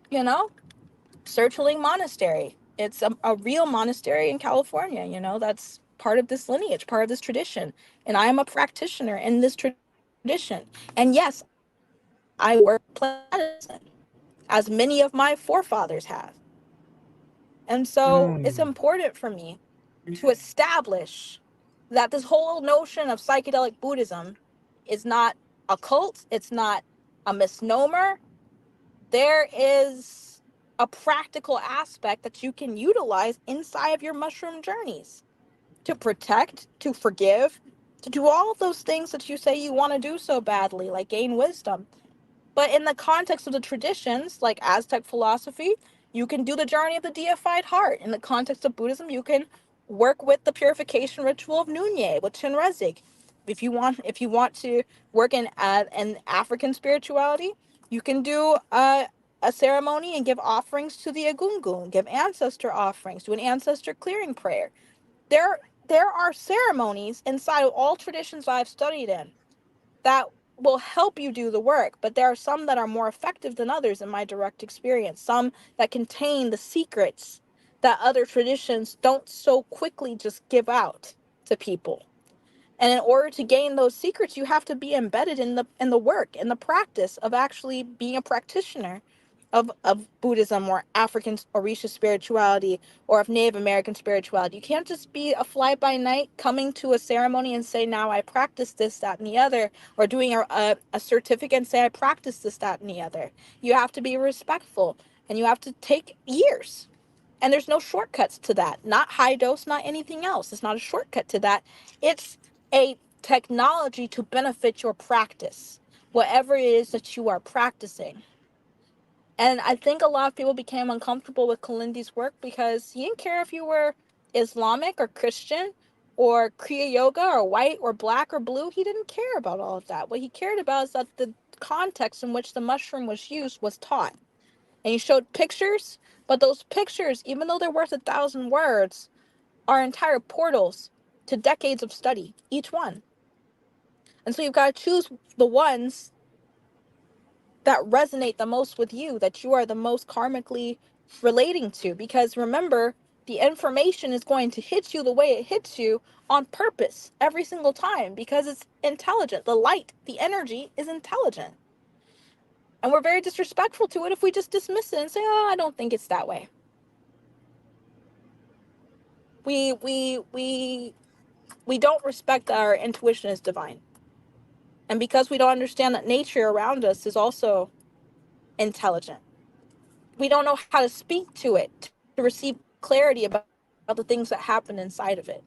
You know, Searchling Monastery. It's a real monastery in California, you know, that's part of this lineage, part of this tradition. And I am a practitioner in this tradition. And yes, I work medicine, as many of my forefathers have. And so it's Mm. important for me to establish that this whole notion of psychedelic Buddhism is not a cult, it's not a misnomer. There is a practical aspect that you can utilize inside of your mushroom journeys to protect, to forgive, to do all of those things that you say you want to do so badly, like gain wisdom. But in the context of the traditions, like Aztec philosophy, you can do the journey of the deified heart. In the context of Buddhism, you can work with the purification ritual of Nunye with Chenrezig. If you want to work in African spirituality, you can do a ceremony and give offerings to the Egungun, give ancestor offerings, do an ancestor clearing prayer. There, there are ceremonies inside of all traditions I've studied in that will help you do the work, but there are some that are more effective than others in my direct experience, some that contain the secrets that other traditions don't so quickly just give out to people. And in order to gain those secrets, you have to be embedded in the work, in the practice of actually being a practitioner of Buddhism or African Orisha spirituality or of Native American spirituality. You can't just be a fly by night coming to a ceremony and say, now I practice this, that, and the other, or doing a certificate and say, I practice this, that, and the other. You have to be respectful, and you have to take years. And there's no shortcuts to that. Not high dose, not anything else. It's not a shortcut to that. It's a technology to benefit your practice, whatever it is that you are practicing. And I think a lot of people became uncomfortable with Kalindi's work because he didn't care if you were Islamic or Christian or Kriya Yoga or white or black or blue. He didn't care about all of that. What he cared about is that the context in which the mushroom was used was taught. And he showed pictures, but those pictures, even though they're worth 1,000 words, are entire portals to decades of study, each one. And so you've got to choose the ones that resonate the most with you, that you are the most karmically relating to. Because remember, the information is going to hit you the way it hits you on purpose every single time because it's intelligent. The light, the energy is intelligent. And we're very disrespectful to it if we just dismiss it and say, oh, I don't think it's that way. We don't respect that our intuition is divine. And because we don't understand that nature around us is also intelligent, we don't know how to speak to it to receive clarity about the things that happen inside of it.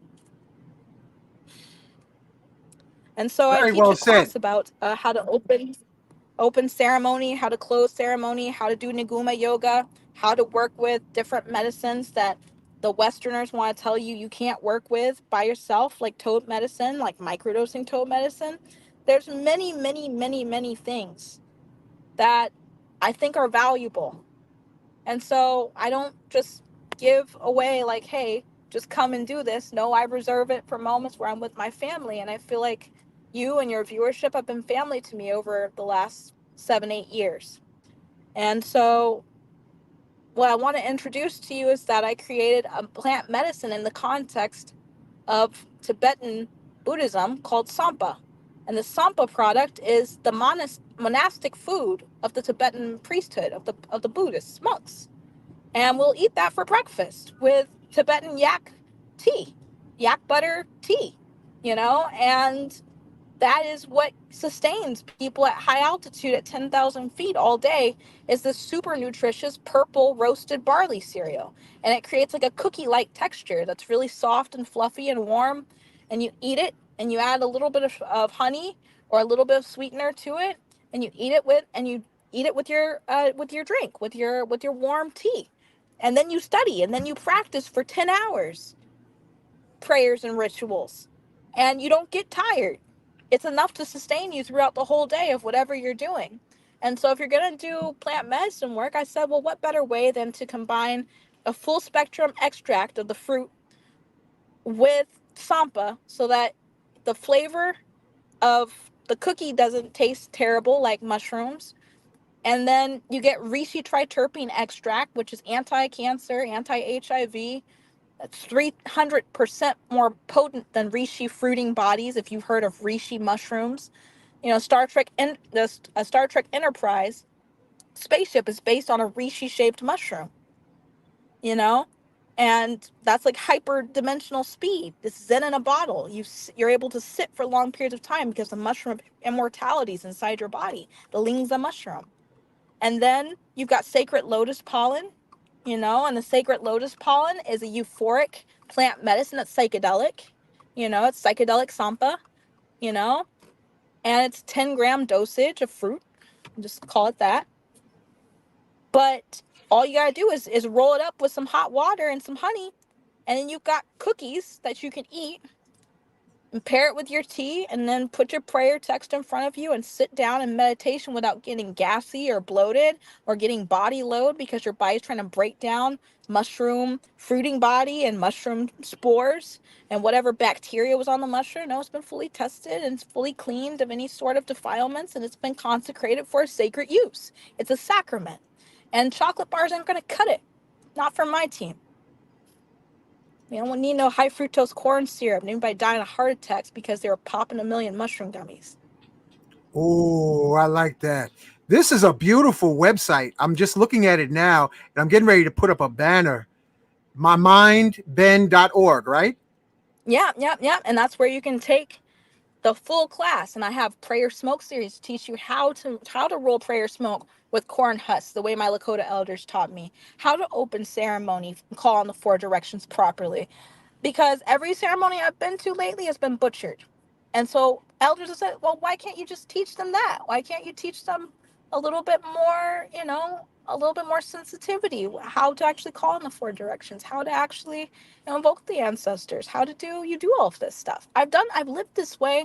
And so I Very teach well a said. class about how to open ceremony, how to close ceremony, how to do Niguma yoga, how to work with different medicines that the Westerners want to tell you you can't work with by yourself, like toad medicine, like microdosing toad medicine. There's many, many, many, many things that I think are valuable. And so I don't just give away like, hey, just come and do this. No, I reserve it for moments where I'm with my family. And I feel like you and your viewership have been family to me over the last 7, 8 years. And so what I want to introduce to you is that I created a plant medicine in the context of Tibetan Buddhism called Sampa. And the Sampa product is the monastic food of the Tibetan priesthood, of the Buddhist monks. And we'll eat that for breakfast with Tibetan yak tea, yak butter tea, and that is what sustains people at high altitude at 10,000 feet all day is this super nutritious purple roasted barley cereal. And it creates like a cookie-like texture that's really soft and fluffy and warm. And you eat it and you add a little bit of honey or a little bit of sweetener to it. And you eat it with your drink, with your warm tea. And then you study and then you practice for 10 hours prayers and rituals, and you don't get tired. It's enough to sustain you throughout the whole day of whatever you're doing. And so if you're going to do plant medicine work, I said, well, what better way than to combine a full spectrum extract of the fruit with sampa so that the flavor of the cookie doesn't taste terrible like mushrooms. And then you get reishi triterpene extract, which is anti-cancer, anti-HIV. That's 300% more potent than reishi fruiting bodies. If you've heard of reishi mushrooms, Star Trek Enterprise spaceship is based on a reishi shaped mushroom. You know, and that's like hyper dimensional speed. It's Zen in a bottle. You're able to sit for long periods of time because the mushroom immortality is inside your body. The lingza mushroom. And then you've got sacred lotus pollen, And the sacred lotus pollen is a euphoric plant medicine that's psychedelic. It's psychedelic sampa, you know, and it's 10-gram dosage of fruit. Just call it that. But all you gotta do is roll it up with some hot water and some honey, and then you've got cookies that you can eat and pair it with your tea, and then put your prayer text in front of you and sit down in meditation without getting gassy or bloated or getting body load because your body's trying to break down mushroom fruiting body and mushroom spores and whatever bacteria was on the mushroom. No, it's been fully tested and it's fully cleaned of any sort of defilements, and it's been consecrated for a sacred use. It's a sacrament. And chocolate bars aren't going to cut it. Not for my team. You don't need no high fructose corn syrup. Anybody dying of heart attacks because they were popping a million mushroom gummies. Oh, I like that. This is a beautiful website. I'm just looking at it now, and I'm getting ready to put up a banner. mymindben.org, right? Yeah. And that's where you can take the full class. And I have prayer smoke series to teach you how to roll prayer smoke with corn husks, the way my Lakota elders taught me. How to open ceremony, call on the 4 directions properly. Because every ceremony I've been to lately has been butchered. And so elders have said, well, why can't you just teach them that? Why can't you teach them a little bit more, a little bit more sensitivity, how to actually call in the 4 directions, how to actually invoke the ancestors, how to do all of this stuff. I've lived this way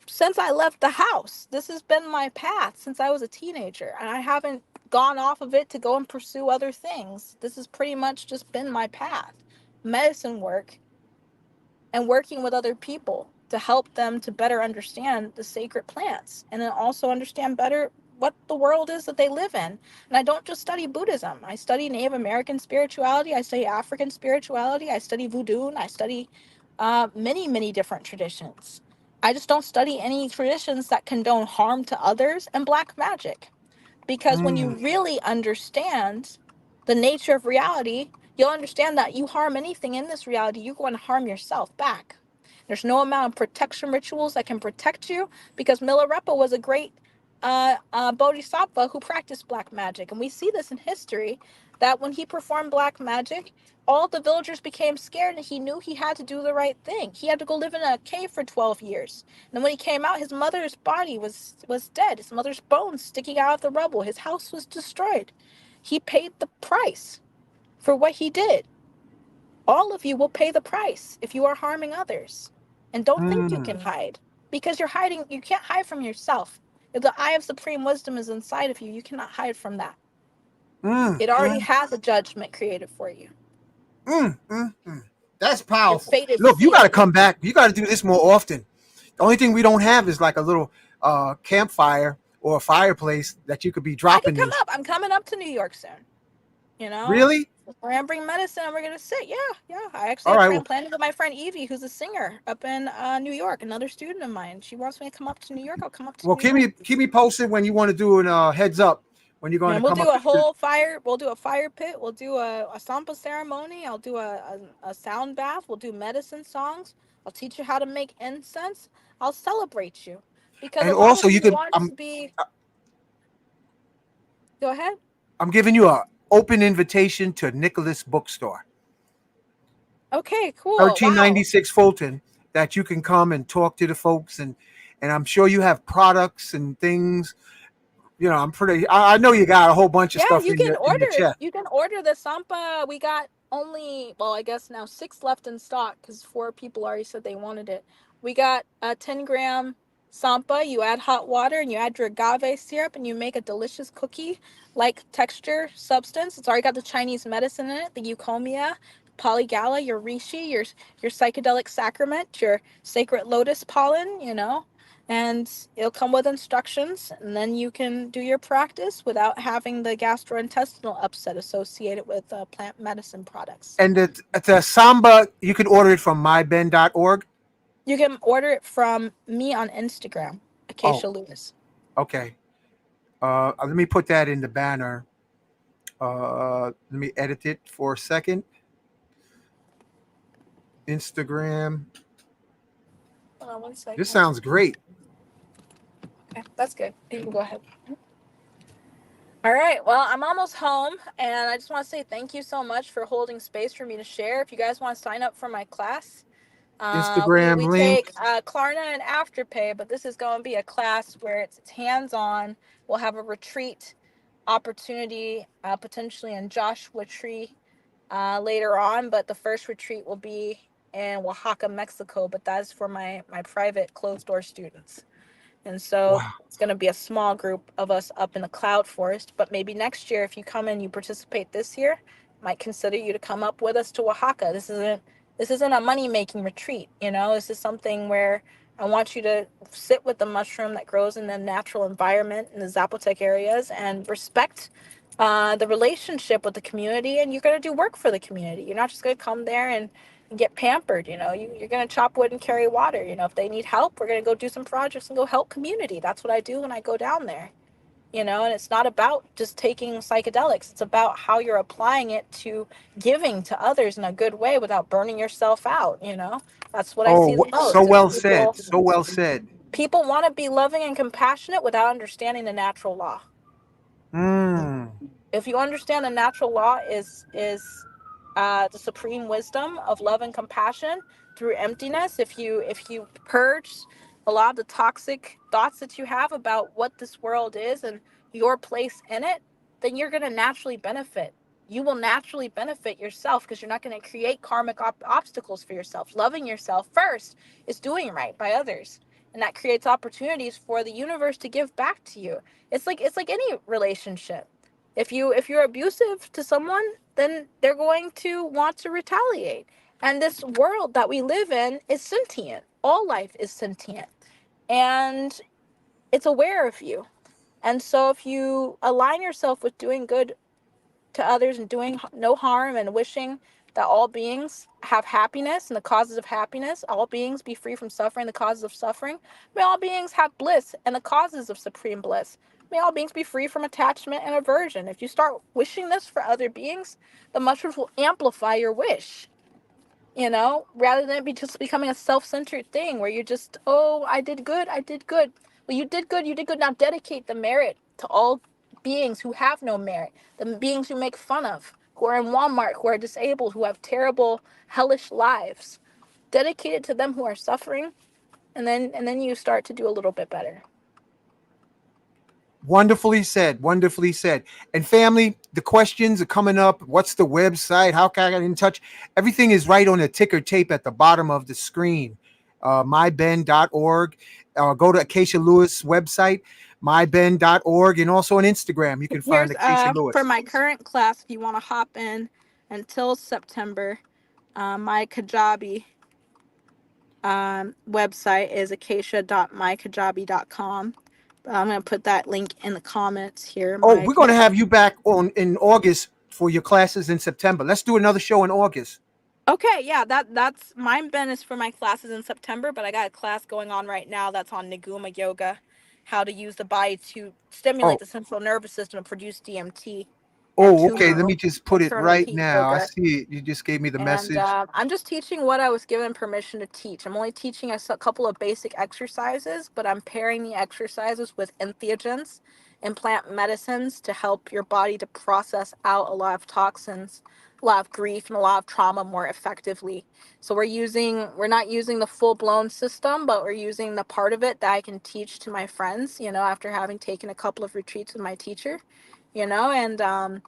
since I left the house. This has been my path since I was a teenager, and I haven't gone off of it to go and pursue other things. This has pretty much just been my path. Medicine work and working with other people to help them to better understand the sacred plants, and then also understand better what the world is that they live in. And I don't just study Buddhism. I study Native American spirituality. I study African spirituality. I study voodoo. And I study many, many different traditions. I just don't study any traditions that condone harm to others and black magic. Because when you Mm, really understand the nature of reality, you'll understand that you harm anything in this reality, you're going to harm yourself back. There's no amount of protection rituals that can protect you, because Milarepa was a great bodhisattva who practiced black magic. And we see this in history, that when he performed black magic, all the villagers became scared, and he knew he had to do the right thing. He had to go live in a cave for 12 years. And when he came out, his mother's body was dead. His mother's bones sticking out of the rubble. His house was destroyed. He paid the price for what he did. All of you will pay the price if you are harming others. And don't think you can mm, hide, because you can't hide from yourself. If the eye of supreme wisdom is inside of you, you cannot hide from that. mm, It already mm, has a judgment created for you. mm. That's Your powerful. fate is Look, you got to sealed. come back. You got to do this more often. The only thing we don't have is like a little campfire or a fireplace that you could be I can dropping come these. up. I'm coming up to New York soon. You know, Really? we're gonna bring medicine and we're gonna sit. Yeah. I actually All have right. Well, planning with my friend Evie, who's a singer up in New York, another student of mine. She wants me to come up to New York. I'll come up to well, New York. keep me posted when you want to do an heads up when you're going to And we'll come do up. a whole fire. We'll do a fire pit. We'll do a sampa ceremony. I'll do a sound bath. We'll do medicine songs. I'll teach you how to make incense. I'll celebrate you, because a And lot also, of you you could. want to be. Go ahead. I'm giving you a open invitation to Nicholas Bookstore, Okay, cool. Wow. 1396 Fulton, that you can come and talk to the folks, and I'm sure you have products and things. I'm pretty. I know you got a whole bunch of Yeah, stuff in your chest. you can order the Sampa. We got only, well, I guess now 6 left in stock, because 4 people already said they wanted it. We got a 10-gram Sampa. You add hot water and you add your agave syrup and you make a delicious cookie like texture substance. It's already got the Chinese medicine in it, the eucomia, polygala, your reishi, your psychedelic sacrament, your sacred lotus pollen, and it'll come with instructions, and then you can do your practice without having the gastrointestinal upset associated with plant medicine products. And the samba, you can order it from myben.org. You can order it from me on Instagram, Oh, Acacia Lewis. okay. Let me put that in the banner. Let me edit it for a second. Instagram. Hold on one This second. sounds great. Okay, that's good. You can go ahead. All right. Well, I'm almost home, and I just want to say thank you so much for holding space for me to share. If you guys want to sign up for my class, Instagram we link. take Klarna and Afterpay, but this is going to be a class where it's hands on. We'll have a retreat opportunity, potentially in Joshua Tree later on, but the first retreat will be in Oaxaca, Mexico. But that's for my private closed door students. And so Wow. it's going to be a small group of us up in the cloud forest. But maybe next year, if you come and you participate this year, might consider you to come up with us to Oaxaca. This isn't a money making retreat. This is something where I want you to sit with the mushroom that grows in the natural environment in the Zapotec areas and respect the relationship with the community. And you're going to do work for the community. You're not just going to come there and get pampered. You're going to chop wood and carry water. If they need help, we're going to go do some projects and go help community. That's what I do when I go down there. And it's not about just taking psychedelics. It's about how you're applying it to giving to others in a good way without burning yourself out. That's what I see Oh, the so most is well said. So well said. people want to be loving and compassionate without understanding the natural law. Mm. If you understand the natural law is the supreme wisdom of love and compassion through emptiness, if you purge a lot of the toxic thoughts that you have about what this world is and your place in it, then you're going to naturally benefit. You will naturally benefit yourself because you're not going to create karmic obstacles for yourself. Loving yourself first is doing right by others, and that creates opportunities for the universe to give back to you. It's like any relationship. If you're abusive to someone, then they're going to want to retaliate. And this world that we live in is sentient. All life is sentient, and it's aware of you. And so if you align yourself with doing good to others and doing no harm and wishing that all beings have happiness and the causes of happiness, all beings be free from suffering, the causes of suffering. May all beings have bliss and the causes of supreme bliss. May all beings be free from attachment and aversion. If you start wishing this for other beings, the mushrooms will amplify your wish, rather than it be just becoming a self-centered thing where you're just, oh, I did good, I did good. Well, you did good. Now dedicate the merit to all beings who have no merit, the beings who make fun of, who are in Walmart, who are disabled, who have terrible, hellish lives. Dedicate it to them who are suffering, and then you start to do a little bit better. Wonderfully said. Wonderfully said. And family, the questions are coming up. What's the website? How can I get in touch? Everything is right on the ticker tape at the bottom of the screen. myben.org. Go to Acacia Lewis website, myben.org, and also on Instagram. You can find Here's Acacia for Lewis. my current class. If you want to hop in until September, my Kajabi website is acacia.mykajabi.com. I'm going to put that link in the comments here. Oh, we're going to have you back on in August for your classes in September. Let's do another show in August. Okay, yeah, that's mine. Ben is for my classes in September, but I got a class going on right now that's on Naguma Yoga, how to use the body to stimulate Oh, the central nervous system to produce DMT, and oh, okay. Let to me just put it external right heat now. I yoga. see it. You just gave me the And message. I'm just teaching what I was given permission to teach. I'm only teaching a couple of basic exercises, but I'm pairing the exercises with entheogens and plant medicines to help your body to process out a lot of toxins, a lot of grief, and a lot of trauma more effectively. So we're not using the full blown system, but we're using the part of it that I can teach to my friends, after having taken a couple of retreats with my teacher, and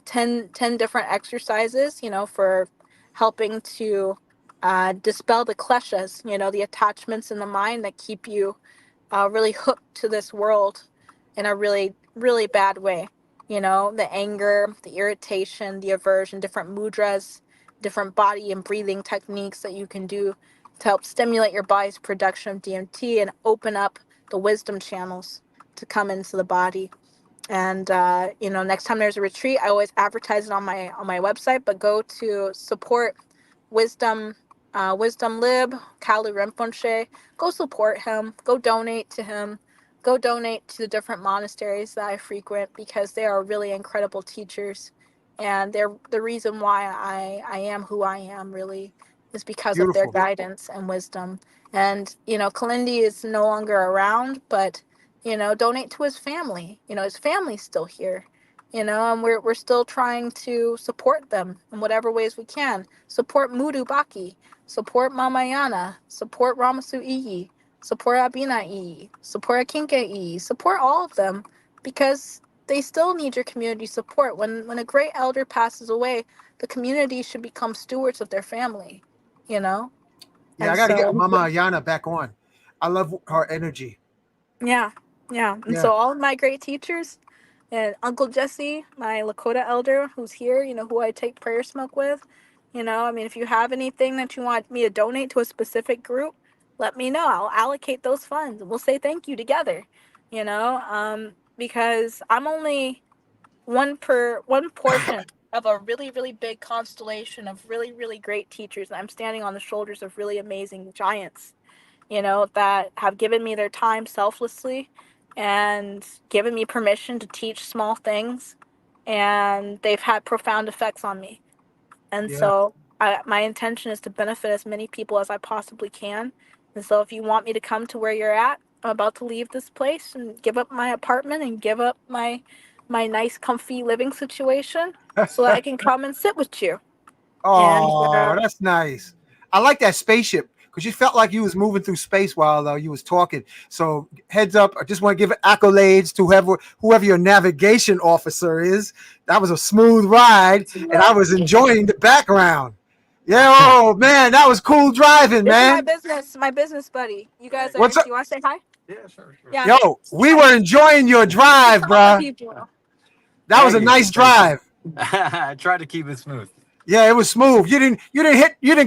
10 different exercises, for helping to dispel the kleshas, the attachments in the mind that keep you really hooked to this world in a really, really bad way. The anger, the irritation, the aversion, different mudras, different body and breathing techniques that you can do to help stimulate your body's production of DMT and open up the wisdom channels to come into the body. And next time there's a retreat, I always advertise it on my website, but go to support wisdom, wisdom lib Kalu Rinpoche. Go support him, go donate to him, go donate to the different monasteries that I frequent, because they are really incredible teachers, and they're the reason why I am who I am, really, is because of their Beautiful. guidance and wisdom. And Kalindi is no longer around, but Donate to his family. His family's still here. And we're still trying to support them in whatever ways we can. Support Mudu Baki, support Mama Yana, support Ramasu Iyi, support Abina Iyi, support Akinke Iyi, support all of them, because they still need your community support. When a great elder passes away, the community should become stewards of their family, you know? Yeah, I And got to get so, Mama Ayana back on. I love her energy. yeah, yeah. And Yeah. so all of my great teachers, and Uncle Jesse, my Lakota elder who's here, who I take prayer smoke with, I mean, if you have anything that you want me to donate to a specific group, let me know. I'll allocate those funds and we'll say thank you together, because I'm only one portion of a really, really big constellation of really, really great teachers. And I'm standing on the shoulders of really amazing giants, that have given me their time selflessly and given me permission to teach small things. And they've had profound effects on me. And Yeah. so my intention is to benefit as many people as I possibly can. And so if you want me to come to where you're at, I'm about to leave this place and give up my apartment and give up my nice, comfy living situation so that I can come and sit with you. And Oh, that's nice. I like that spaceship because you felt like you was moving through space while you was talking. So heads up, I just want to give accolades to whoever your navigation officer is. That was a smooth ride, and I was enjoying the background. Yeah, oh man, that was cool driving, this is man. my business buddy. You guys are. What's Do up? you want to say hi? Yeah. Yo, we were enjoying your He's drive, talking to bruh. people. That was Thank a you. nice Thank you. drive. I tried to keep it smooth. Yeah, it was smooth. You didn't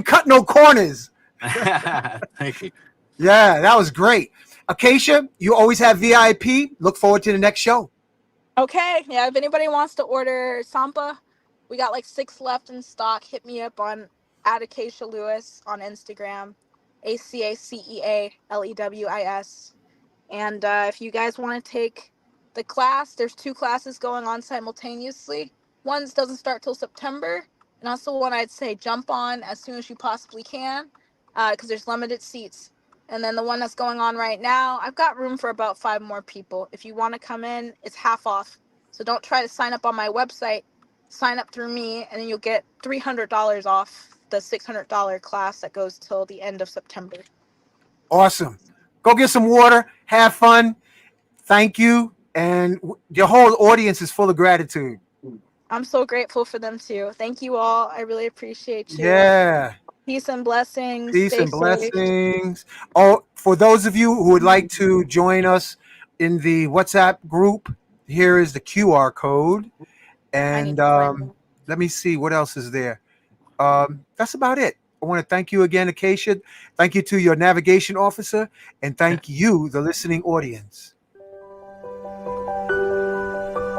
cut no corners. Thank you. Yeah, that was great. Acacia, you always have VIP. Look forward to the next show. Okay. Yeah. If anybody wants to order Sampa, we got like 6 left in stock. Hit me up on @Acacia Lewis on Instagram. ACACEALEWIS. And if you guys want to take the class, there's 2 classes going on simultaneously. One doesn't start till September, and that's the one I'd say jump on as soon as you possibly can, because there's limited seats. And then the one that's going on right now, I've got room for about 5 more people. If you want to come in, it's half off. So don't try to sign up on my website. Sign up through me, and then you'll get $300 off the $600 class that goes till the end of September. Awesome. Go get some water. Have fun. Thank you. And your whole audience is full of gratitude. I'm so grateful for them too. Thank you all. I really appreciate you. Yeah. Peace and blessings. Peace Stay and safe. blessings. Oh, for those of you who would like to join us in the WhatsApp group, here is the QR code. I need And to find them. let me see what else is there. That's about it. I want to thank you again, Acacia. Thank you to your navigation officer, and thank you, the listening audience.